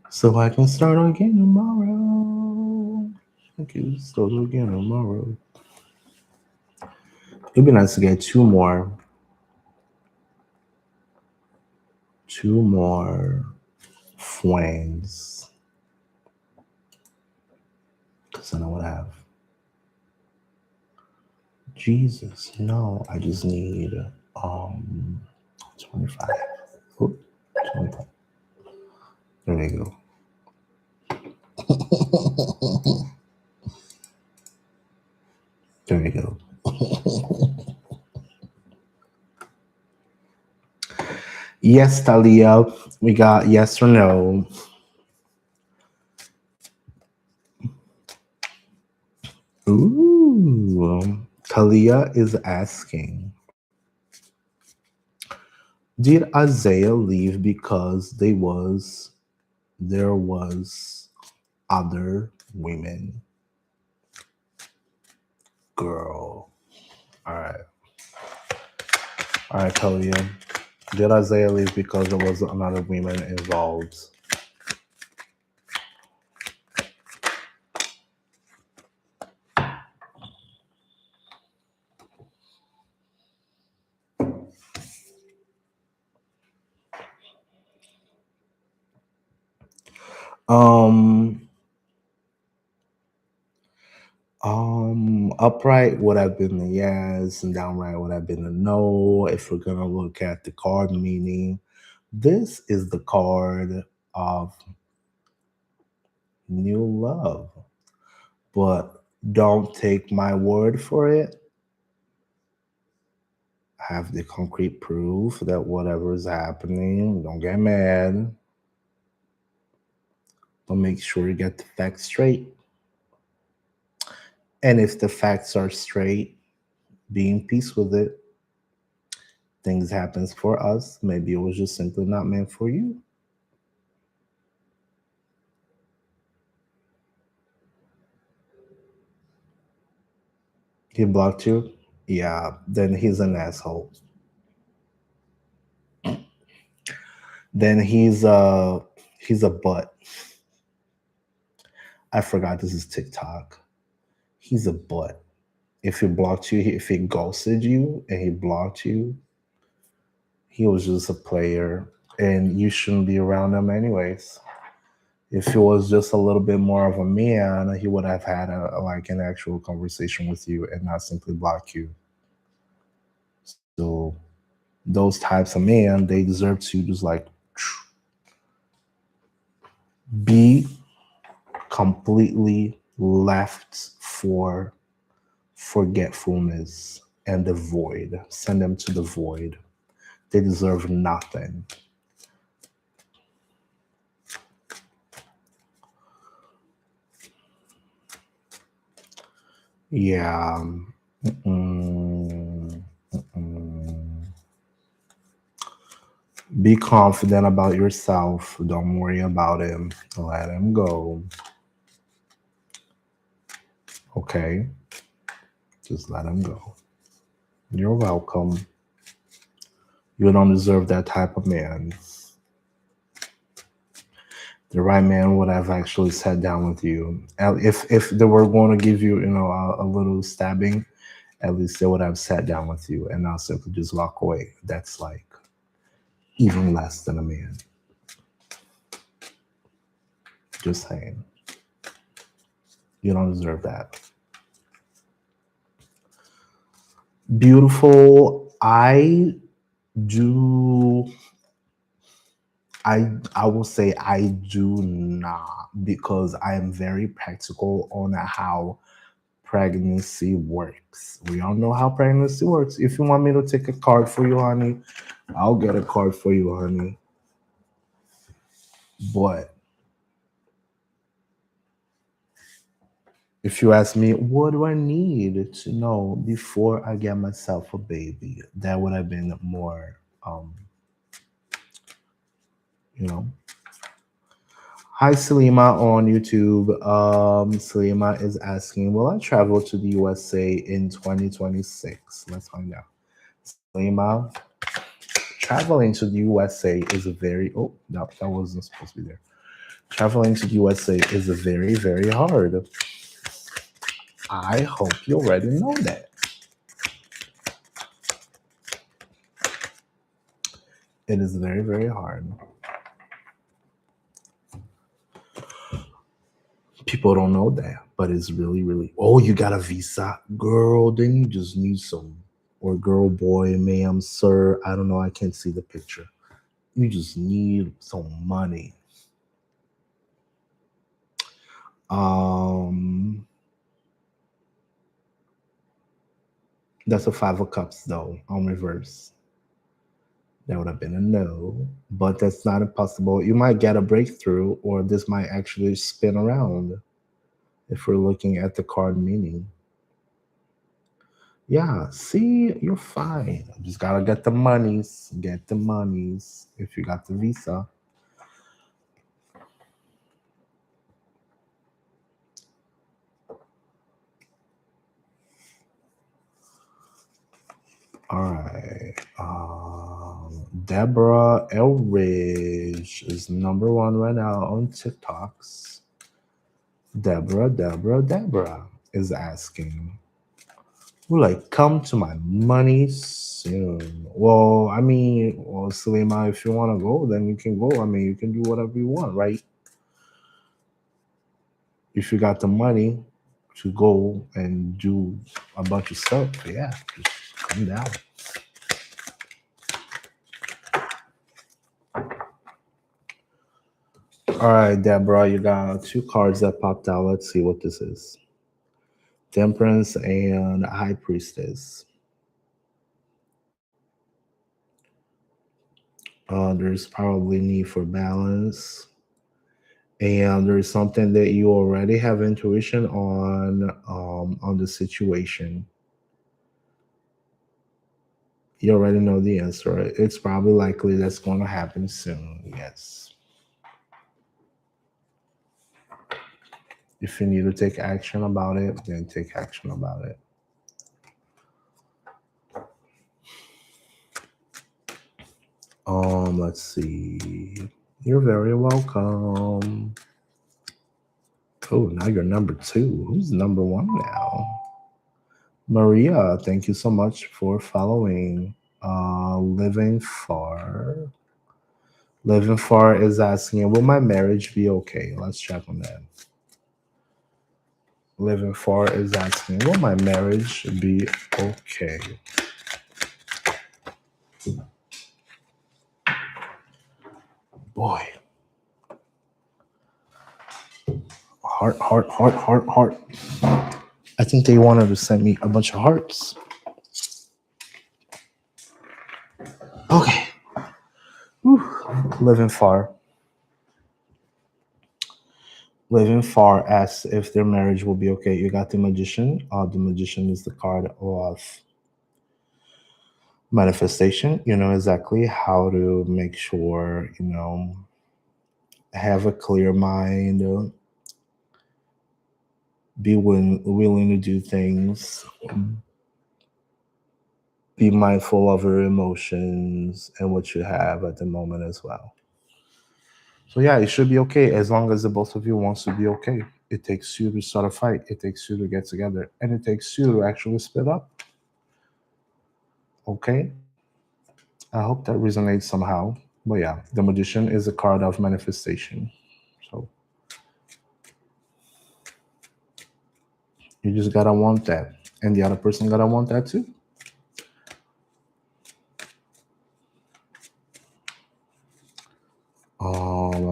So I can start again tomorrow. I can start again tomorrow. It'd be nice to get two more friends. Cause then I would have Jesus. No, I just need 25. Oop, 25. There we go. There we go. Yes, Talia. We got yes or no. Ooh. Talia is asking, did Isaiah leave because there was other women? Girl. All right. All right, Talia. Did Isaiah leave because there was another woman involved? Um, Upright would have been the yes, and downright would have been the no. If we're gonna look at the card meaning, this is the card of new love. But don't take my word for it. Have the concrete proof that whatever is happening, don't get mad. But make sure you get the facts straight. And if the facts are straight, be in peace with it. Things happens for us. Maybe it was just simply not meant for you. He blocked you? Yeah, then he's an asshole. Then he's a butt. I forgot this is TikTok. He's a butt. If he blocked you, if he ghosted you and he blocked you, he was just a player and you shouldn't be around him anyways. If he was just a little bit more of a man, he would have had like an actual conversation with you and not simply block you. So those types of men, they deserve to just like Be completely left for forgetfulness and the void. Send them to the void. They deserve nothing. Yeah. Mm-mm. Mm-mm. Be confident about yourself. Don't worry about him. Let him go. Okay? Just let him go. You're welcome. You don't deserve that type of man. The right man would have actually sat down with you. If they were going to give you, a little stabbing, at least they would have sat down with you and not simply just walk away. That's like even less than a man. Just saying. You don't deserve that. Beautiful. Do I will say I do not, because I am very practical on how pregnancy works. We all know how pregnancy works. If you want me to take a card for you, honey, I'll get a card for you, honey. But if you ask me, what do I need to know before I get myself a baby? That would have been more, you know. Hi, Salima on YouTube. Salima is asking, will I travel to the USA in 2026? Let's find out. Salima, traveling to the USA is a very, oh, no, that wasn't supposed to be there. Traveling to the USA is a very, very hard. I hope you already know that. It is very, very hard. People don't know that, but it's really, really. Oh, you got a visa, girl? Then you just need some, or girl, boy, ma'am, sir. I don't know. I can't see the picture. You just need some money. Um, that's a 5 of Cups though on reverse. That would have been a no, but that's not impossible. You might get a breakthrough, or this might actually spin around if we're looking at the card meaning. Yeah, see, you're fine. Just gotta get the monies. Get the monies if you got the visa. All right. Deborah Elridge is #1 right now on TikToks. Deborah is asking, will I come to my money soon? Well, I mean, well, Salima, if you want to go, then you can go. I mean, you can do whatever you want, right? If you got the money to go and do a bunch of stuff, yeah, just come down. All right, Deborah, you got 2 cards that popped out. Let's see what this is. Temperance and High Priestess. There's probably need for balance. And there's something that you already have intuition on the situation. You already know the answer. It's probably likely that's going to happen soon. Yes. If you need to take action about it, then take action about it. Let's see. You're very welcome. Oh, now you're #2. Who's #1 now? Maria, thank you so much for following. Living Far. Living Far is asking, will my marriage be okay? Let's check on that. Living Far is asking, will my marriage be okay? Boy, heart, heart, heart, heart, heart. I think they wanted to send me a bunch of hearts. Okay. Whew. Living far. Living far asks if their marriage will be okay. You got the magician. The magician is the card of manifestation. You know exactly how to make sure, have a clear mind, be willing to do things, be mindful of your emotions and what you have at the moment as well. So yeah, it should be okay as long as the both of you wants to be okay. It takes you to start a fight. It takes you to get together, and it takes you to actually split up. Okay, I hope that resonates somehow. But yeah, the magician is a card of manifestation. So you just gotta want that, and the other person gotta want that too.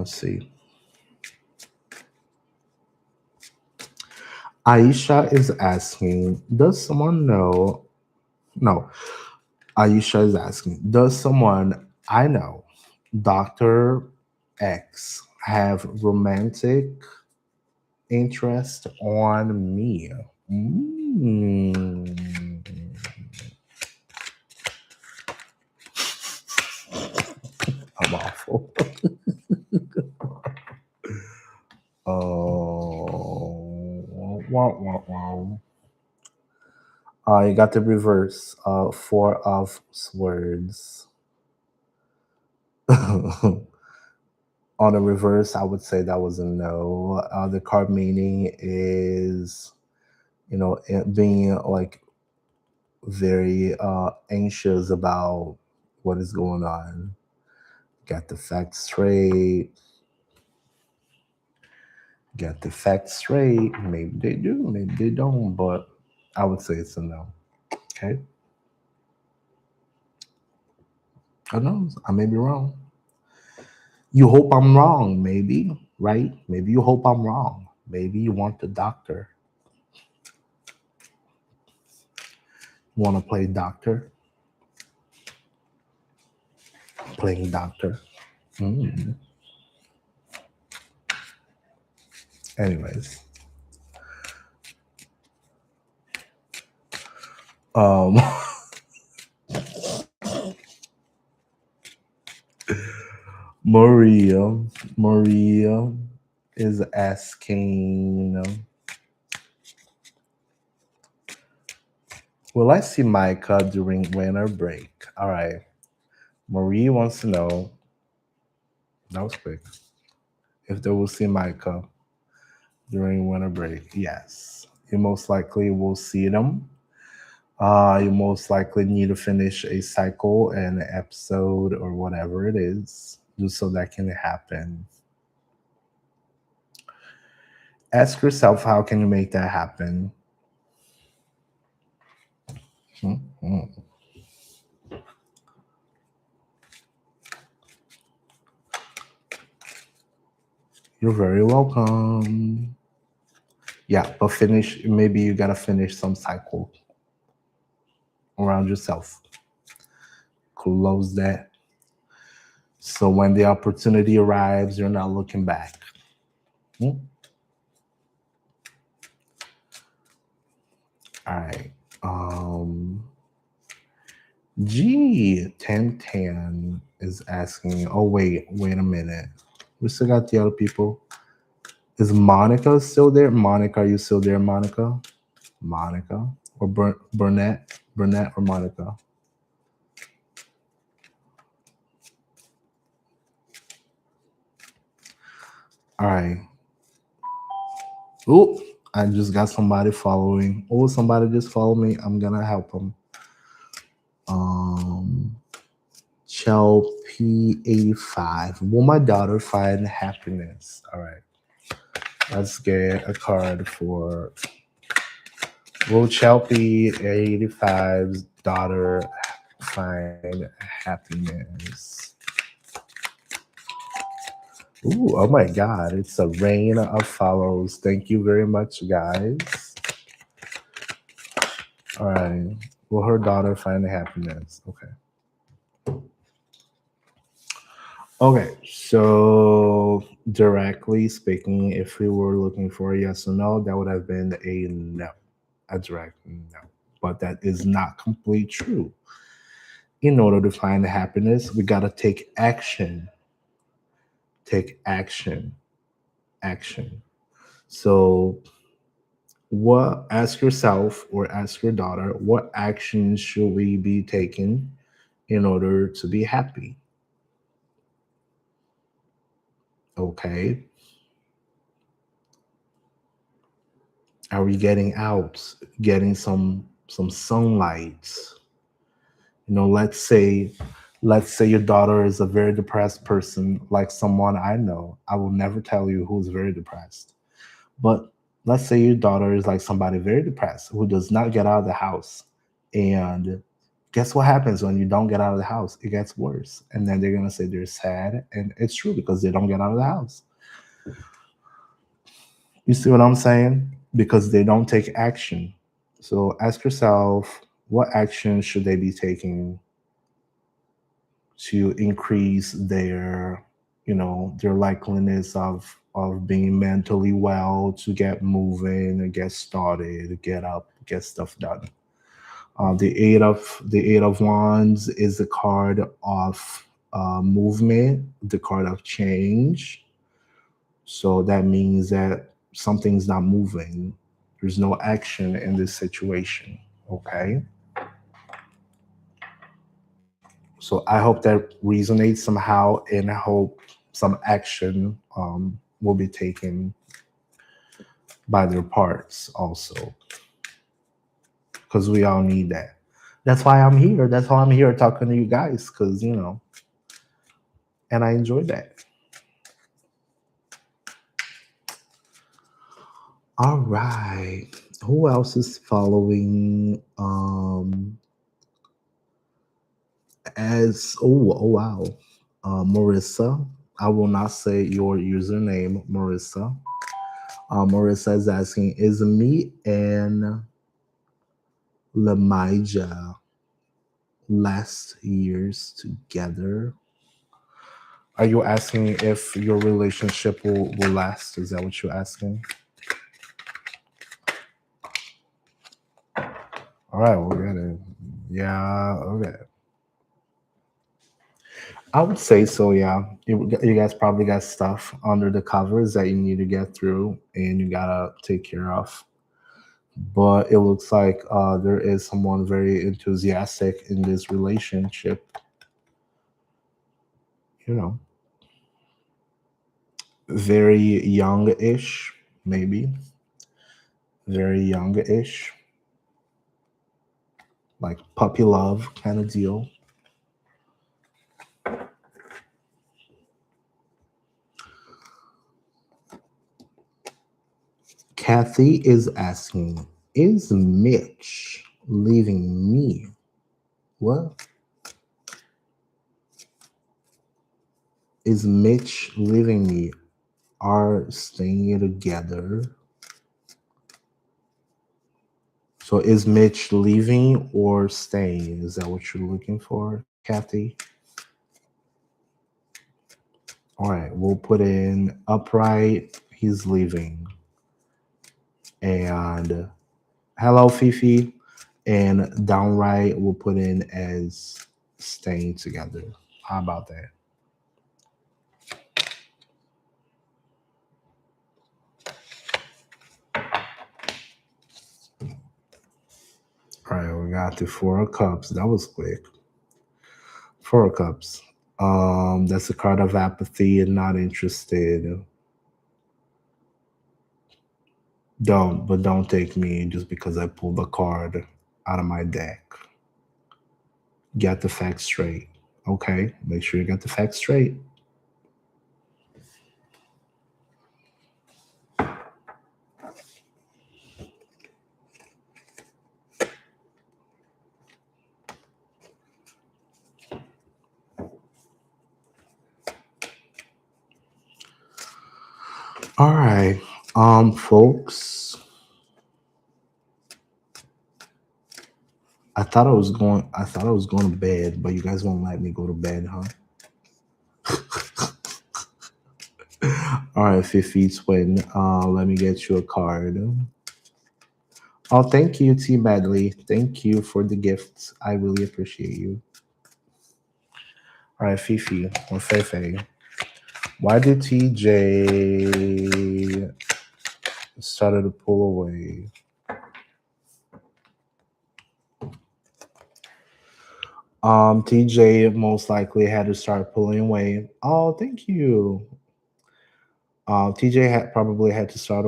Let's see. Aisha is asking, does someone know? No, Aisha is asking, does someone I know, Dr. X, have romantic interest on me? Mm. I'm awful. Oh, wow, wow, wow. You got the reverse. Four of swords. On the reverse, I would say that was a no. The card meaning is, it being like very anxious about what is going on. Get the facts straight. Get the facts straight. Maybe they do, maybe they don't, but I would say it's a no. Okay. Who knows? I may be wrong. You hope I'm wrong, maybe, right? Maybe you hope I'm wrong. Maybe you want the doctor. Want to play doctor? Playing doctor. Mm. Anyways, um, Maria, Maria is asking, will I see Micah during winter break? All right. Marie wants to know, that was quick, if they will see Micah during winter break. Yes. You most likely will see them. You most likely need to finish a cycle, an episode, or whatever it is, just so that can happen. Ask yourself, how can you make that happen? Mhm. You're very welcome. Yeah, but finish. Maybe you gotta finish some cycle around yourself. Close that. So when the opportunity arrives, you're not looking back. Hmm? All right. G1010 is asking, oh, wait a minute. We still got the other people. Is Monica still there? Monica, are you still there, Monica? Monica? Or Burnett? Burnett or Monica? All right. Oh, I just got somebody following. Oh, somebody just followed me. I'm gonna help them. Um, Chel P85. Will my daughter find happiness? All right. Let's get a card for will Chelpy 85's daughter find happiness? Ooh, oh my God. It's a rain of follows. Thank you very much, guys. All right. Will her daughter find happiness? Okay. Okay. So, directly speaking, if we were looking for a yes or no, that would have been a no, a direct no. But that is not complete true. In order to find happiness, we got to take action. Take action. Action. So, what ask yourself or ask your daughter, what actions should we be taking in order to be happy? Okay. Are we getting out, getting some sunlight? Let's say your daughter is a very depressed person, like someone I know. I will never tell you who's very depressed. But let's say your daughter is like somebody very depressed who does not get out of the house. And guess what happens when you don't get out of the house? It gets worse. And then they're going to say they're sad. And it's true because they don't get out of the house. You see what I'm saying? Because they don't take action. So ask yourself, what action should they be taking to increase their likeliness of being mentally well, to get moving and get started, get up, get stuff done. The eight of wands is the card of movement, the card of change. So that means that something's not moving. There's no action in this situation. Okay. So I hope that resonates somehow, and I hope some action will be taken by their parts also, because we all need that. That's why I'm here. That's why I'm here talking to you guys, because, and I enjoy that. All right. Who else is following? Oh wow. Marissa. I will not say your username, Marissa. Marissa is asking, is me and Lamija last years together? Are you asking if your relationship will last? Is that what you're asking? All right, we'll get it. Yeah, okay. I would say so, yeah. You guys probably got stuff under the covers that you need to get through and you gotta take care of. But it looks like there is someone very enthusiastic in this relationship, you know, very young-ish, maybe, very young-ish, like puppy love kind of deal. Kathy is asking, is Mitch leaving me? What? Is Mitch leaving me? Are staying together? So is Mitch leaving or staying? Is that what you're looking for, Kathy? All right, we'll put in upright. He's leaving. And hello, Fifi. And downright, we'll put in as staying together. How about that? All right, we got the Four of Cups. That was quick. Four of Cups. That's a card of apathy and not interested. Don't take me just because I pulled a card out of my deck. Get the facts straight. Okay, make sure you get the facts straight. All right, folks. I thought I was going to bed, but you guys won't let me go to bed, huh? All right, Fifi Twin. Let me get you a card. Oh, thank you, T Medley. Thank you for the gifts. I really appreciate you. All right, Fifi or Fefe. Why did TJ started to pull away? TJ most likely had to start pulling away. Oh, thank you. TJ had probably had to start.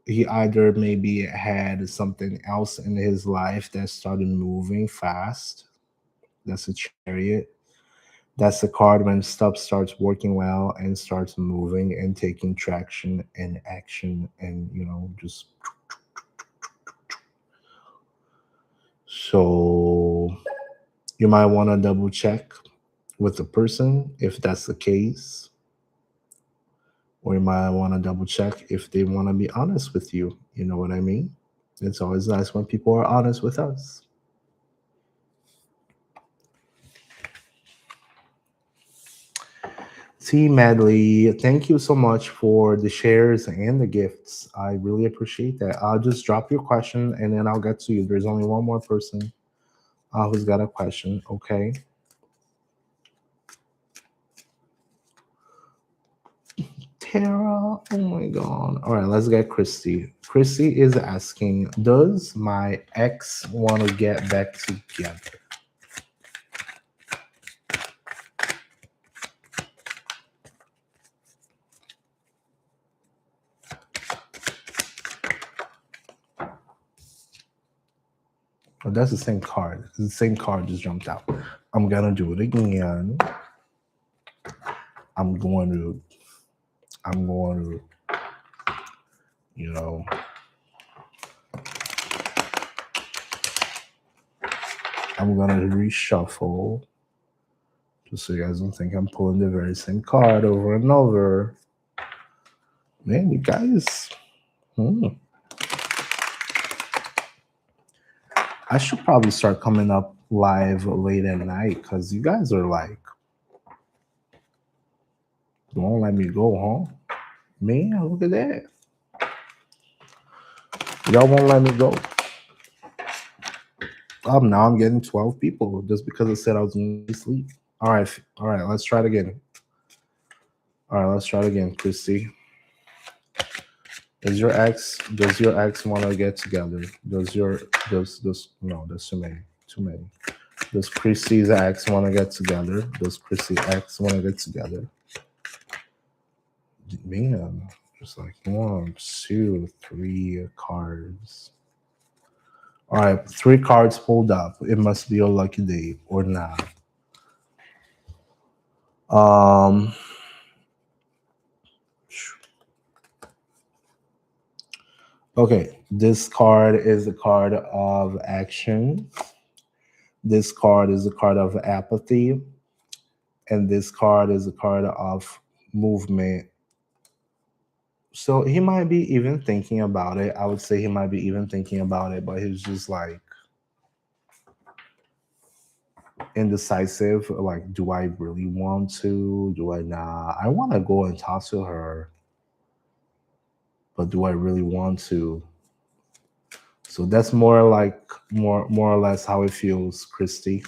He either maybe had something else in his life that started moving fast. That's a chariot. That's the card when stuff starts working well and starts moving and taking traction and action and just so you might want to double check with the person if that's the case, or you might want to double check if they want to be honest with you. You know what I mean? It's always nice when people are honest with us. T Medley, thank you so much for the shares and the gifts. I really appreciate that. I'll just drop your question and then I'll get to you. There's only one more person who's got a question. Okay. Tara, oh my God. All right, let's get Christy. Christy is asking, does my ex want to get back together? Oh, that's the same card. The same card just jumped out. I'm gonna do it again. I'm going to, I'm going to, you know, I'm gonna reshuffle just so you guys don't think I'm pulling the very same card over and over. Man, you guys, I should probably start coming up live late at night because you guys are like, won't let me go, huh? Man, look at that. Y'all won't let me go. Now I'm getting 12 people just because I said I was going to sleep. All right, let's try it again. All right, let's try it again, Christy. Does your ex want to get together? Does no, there's too many. Too many. Does Christy's ex want to get together? Does Christy's ex want to get together? Man, just like 1, 2, 3 cards. All right, 3 cards pulled up. It must be a lucky day or not. Um, okay, this card is a card of action. This card is a card of apathy. And this card is a card of movement. So he might be even thinking about it. I would say he might be even thinking about it, but he's just like indecisive. Like, do I really want to? Do I not? I want to go and talk to her, but do I really want to? So that's more like more or less how it feels, Christy.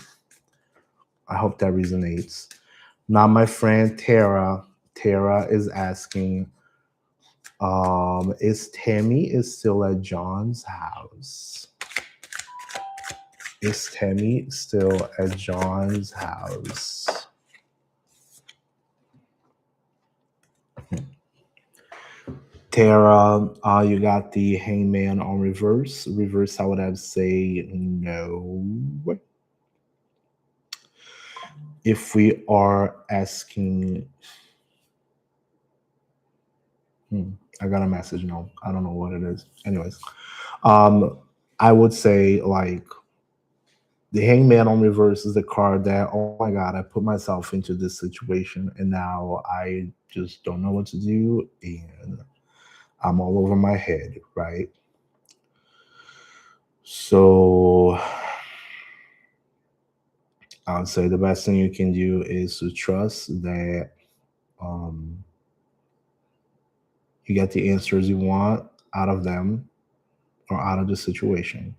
I hope that resonates. Now, my friend Tara. Tara is asking, is Tammy is still at John's house? Is Tammy still at John's house? Tara, you got the hangman on reverse. Reverse, I would have to say no. If we are asking, I got a message. No, I don't know what it is. Anyways, I would say like the hangman on reverse is the card that, oh my God, I put myself into this situation and now I just don't know what to do, and I'm all over my head, right? So I would say the best thing you can do is to trust that um, you get the answers you want out of them or out of the situation.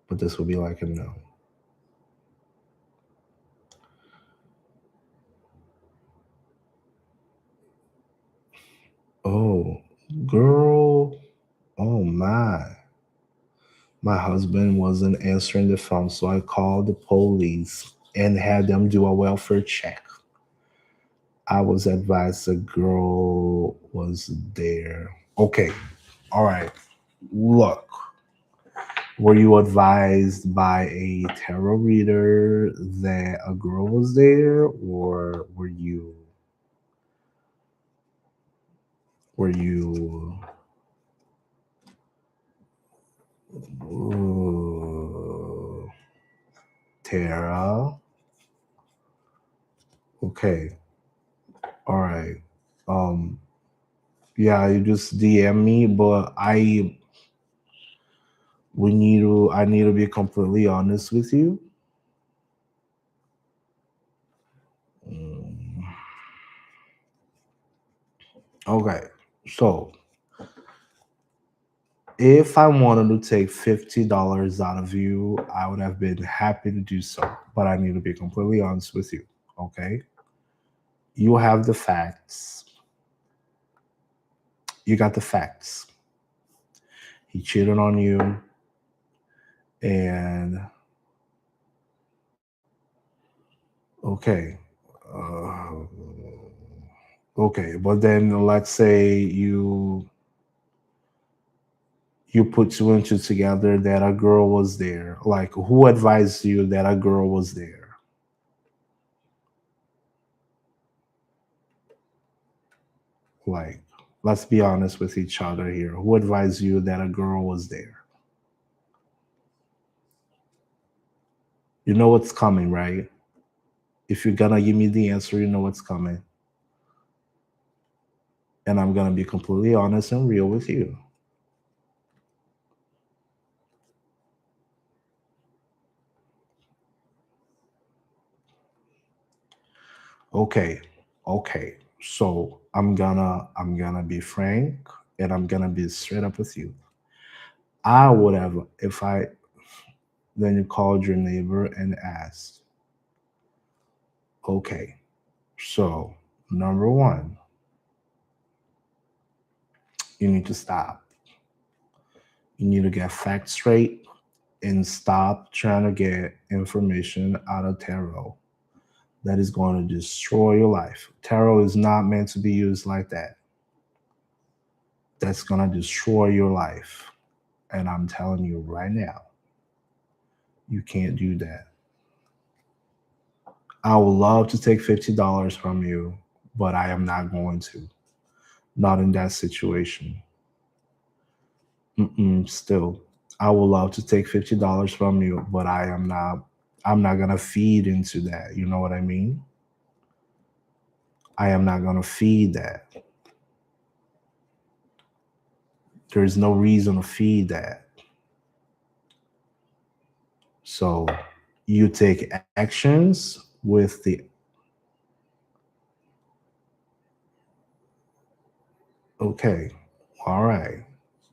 But this will be like a no. Oh, girl. Oh my. My husband wasn't answering the phone, so I called the police and had them do a welfare check. I was advised the girl was there. Okay, all right. Look, were you advised by a tarot reader that a girl was there, or were you uh, Tara? Okay, all right. Um, yeah, you just DM me, but I need to be completely honest with you. Mm, okay, so if I wanted to take $50 out of you, I would have been happy to do so. But I need to be completely honest with you. Okay, you have the facts. You got the facts. He cheated on you, and okay, uh, okay. But then let's say you put two and two together that a girl was there. Like, who advised you that a girl was there? Like, let's be honest with each other here. Who advised you that a girl was there? You know what's coming, right? If you're gonna give me the answer, you know what's coming. And I'm gonna be completely honest and real with you. Okay, okay. So I'm gonna be frank and I'm gonna be straight up with you. I would have if I then you called your neighbor and asked, okay, so number one, you need to stop. You need to get facts straight and stop trying to get information out of tarot that is going to destroy your life. Tarot is not meant to be used like that. That's going to destroy your life. And I'm telling you right now, you can't do that. I would love to take $50 from you, but I am not going to. Not in that situation. Still, I would love to take $50 from you, but I am not. I'm not gonna feed into that. You know what I mean? I am not gonna feed that. There's no reason to feed that. So you take actions with the okay, all right.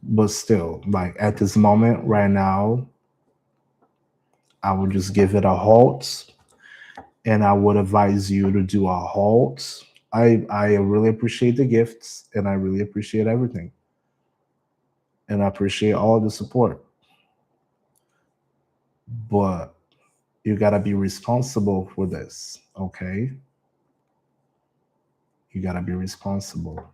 But still, like at this moment right now, I would just give it a halt and I would advise you to do a halt. I really appreciate the gifts and I really appreciate everything. And I appreciate all the support. But you gotta be responsible for this, okay? You gotta be responsible.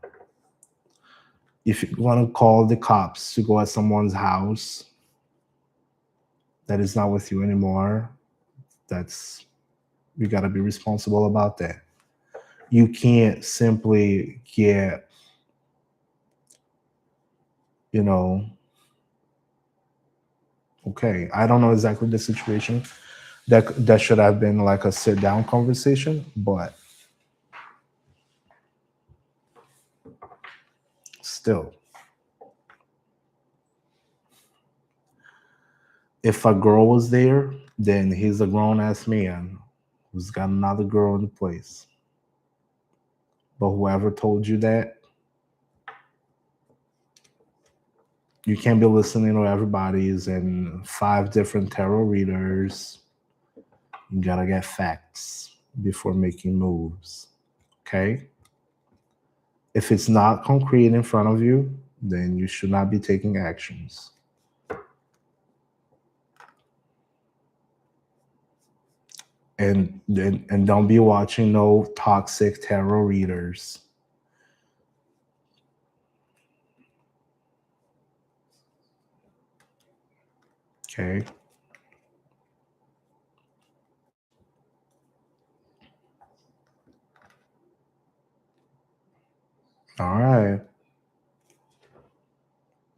If you wanna call the cops to go at someone's house that is not with you anymore, that's you gotta be responsible about that. You can't simply get, you know, okay, I don't know exactly the situation. That should have been like a sit down conversation, but still, if a girl was there, then he's a grown ass man who's got another girl in the place. But whoever told you that, you can't be listening to everybody's and five different tarot readers. You gotta get facts before making moves. Okay? If it's not concrete in front of you, then you should not be taking actions. And don't be watching no toxic tarot readers. Okay? All right.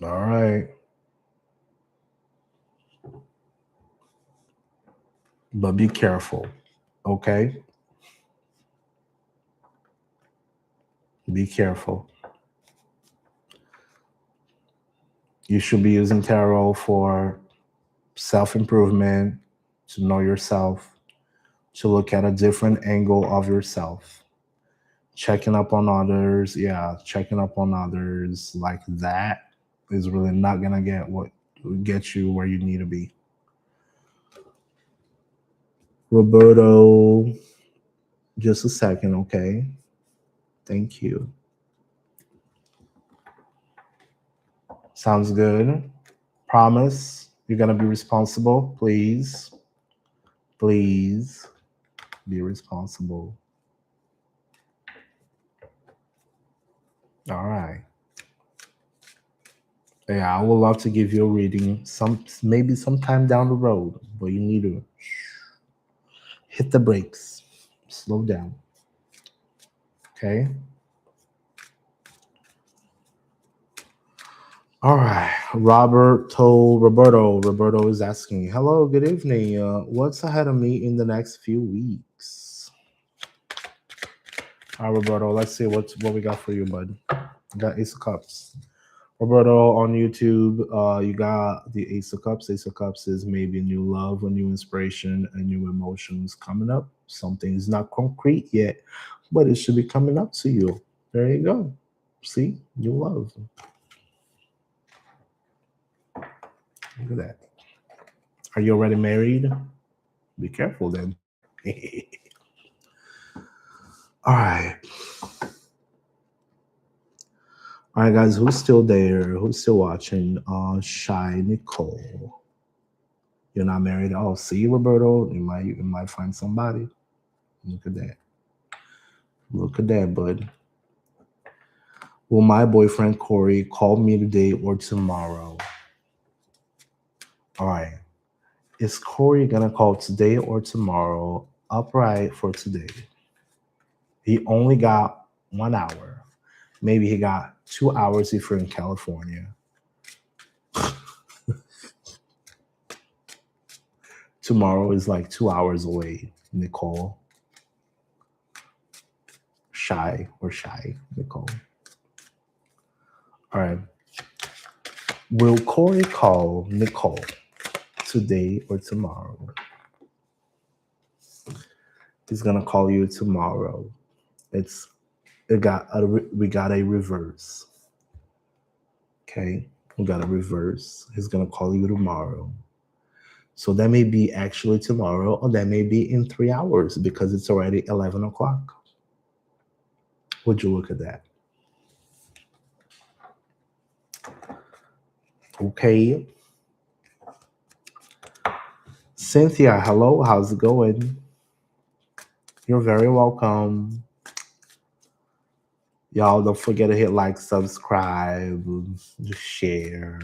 All right. But be careful. Okay? Be careful. You should be using tarot for self improvement, to know yourself, to look at a different angle of yourself. Checking up on others, yeah, checking up on others like that is really not gonna get you where you need to be. Roberto, just a second, okay? Thank you. Sounds good. Promise you're gonna be responsible, please. Please be responsible. All right. Yeah, I would love to give you a reading maybe sometime down the road, but you need to hit the brakes, slow down. Okay. All right. Roberto is asking, hello, good evening. What's ahead of me in the next few weeks? All right, Roberto, let's see what we got for you, bud. We got Ace of Cups. Roberto on YouTube, you got the Ace of Cups. Ace of Cups is maybe new love, a new inspiration, and new emotions coming up. Something's not concrete yet, but it should be coming up to you. There you go. See, new love. Look at that. Are you already married? Be careful then. All right. All right, guys, who's still there? Who's still watching? Shy Nicole. You're not married? Oh, see, Roberto, you might find somebody. Look at that. Look at that, bud. Will my boyfriend Corey call me today or tomorrow? All right. Is Corey gonna call today or tomorrow? Upright for today. He only got 1 hour. Maybe he got 2 hours if you're in California. Tomorrow is like 2 hours away, Nicole. Shy, Nicole. All right. Will Corey call Nicole today or tomorrow? He's gonna call you tomorrow. We got a reverse. Okay, we got a reverse. He's gonna call you tomorrow. So that may be actually tomorrow, or that may be in 3 hours because it's already 11 o'clock. Would you look at that? Okay. Cynthia, hello. How's it going? You're very welcome. Y'all don't forget to hit like, subscribe, share.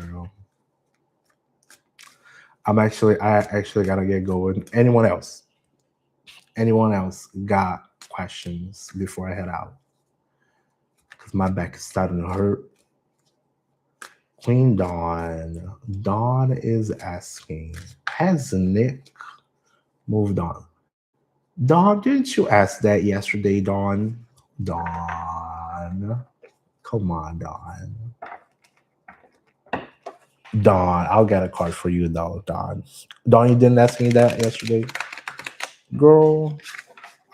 I actually gotta get going. Anyone else got questions before I head out? Because my back is starting to hurt. Queen Dawn. Dawn is asking, has Nick moved on? Dawn, didn't you ask that yesterday, Dawn? Dawn. Come on, Dawn. Dawn, I'll get a card for you though, Dawn. Dawn, you didn't ask me that yesterday, girl.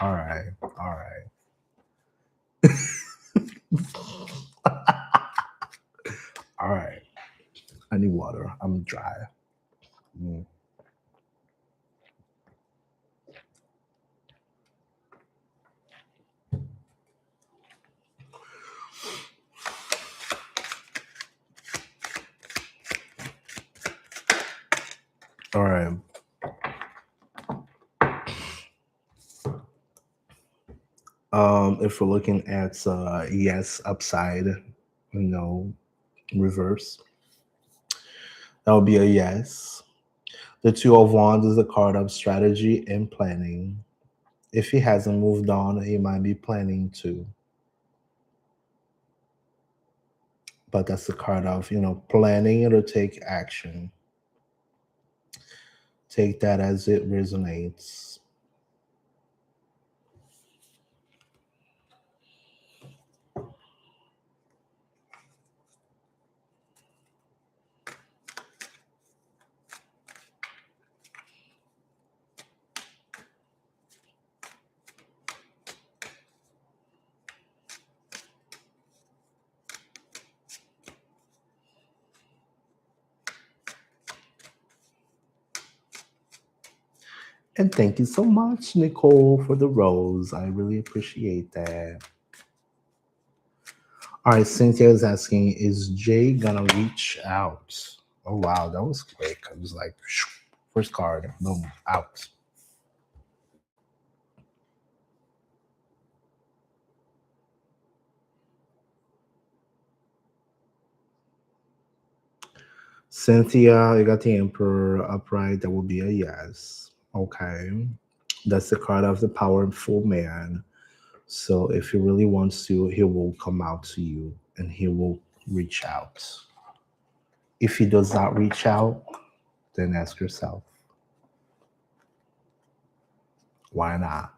All right, all right. All right. I need water. I'm dry. Mm. All right. If we're looking at yes upside, no reverse, that would be a yes. The Two of Wands is a card of strategy and planning. If he hasn't moved on, he might be planning to. But that's the card of, planning to take action. Take that as it resonates. And thank you so much, Nicole, for the rose. I really appreciate that. All right, Cynthia is asking, is Jay gonna reach out? Oh wow, that was quick. I was like, first card, boom, out. Cynthia, you got the Emperor upright. That will be a yes. Okay. That's the card of the powerful man. So if he really wants to, he will come out to you and he will reach out. If he does not reach out, then ask yourself, why not?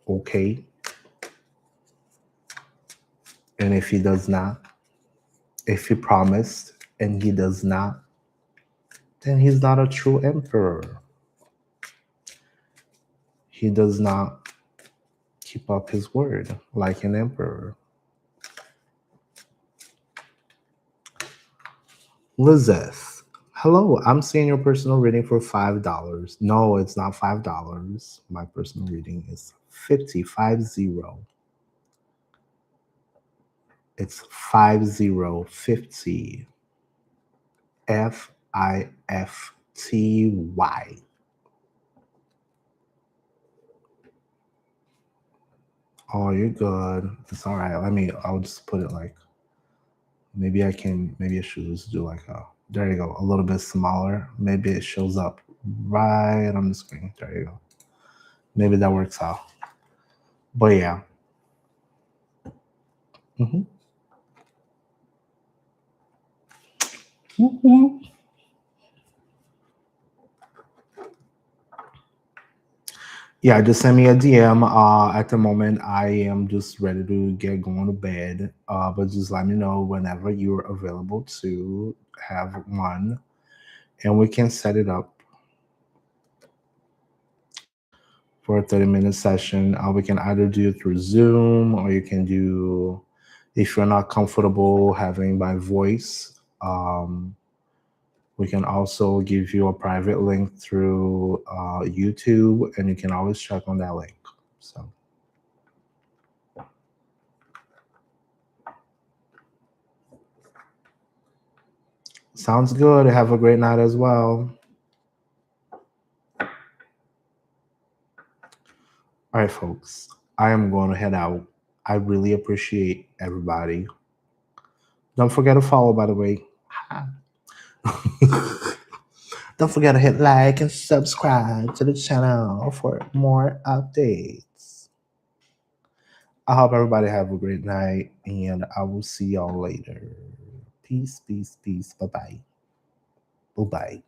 Okay. And if he does not, if he promised and he does not, then he's not a true emperor. He does not keep up his word like an emperor. Lizeth, hello. I'm seeing your personal reading for $5. No, it's not $5. My personal reading is 50. It's 50. FIFTY. Oh, you're good. It's all right. I'll just put it like, maybe I should just do like there you go, a little bit smaller. Maybe it shows up right on the screen. There you go. Maybe that works out. But yeah. Mhm. Mhm. Yeah, just send me a DM. At the moment, I am just ready to get going to bed. But just let me know whenever you're available to have one, and we can set it up for a 30-minute session. We can either do it through Zoom, or you can do, if you're not comfortable having my voice, we can also give you a private link through YouTube, and you can always check on that link. So. Sounds good. Have a great night as well. All right, folks. I am going to head out. I really appreciate everybody. Don't forget to follow, by the way. Don't forget to hit like and subscribe to the channel for more updates. I hope everybody have a great night, and I will see y'all later. Peace, peace, peace. Bye-bye. Bye-bye.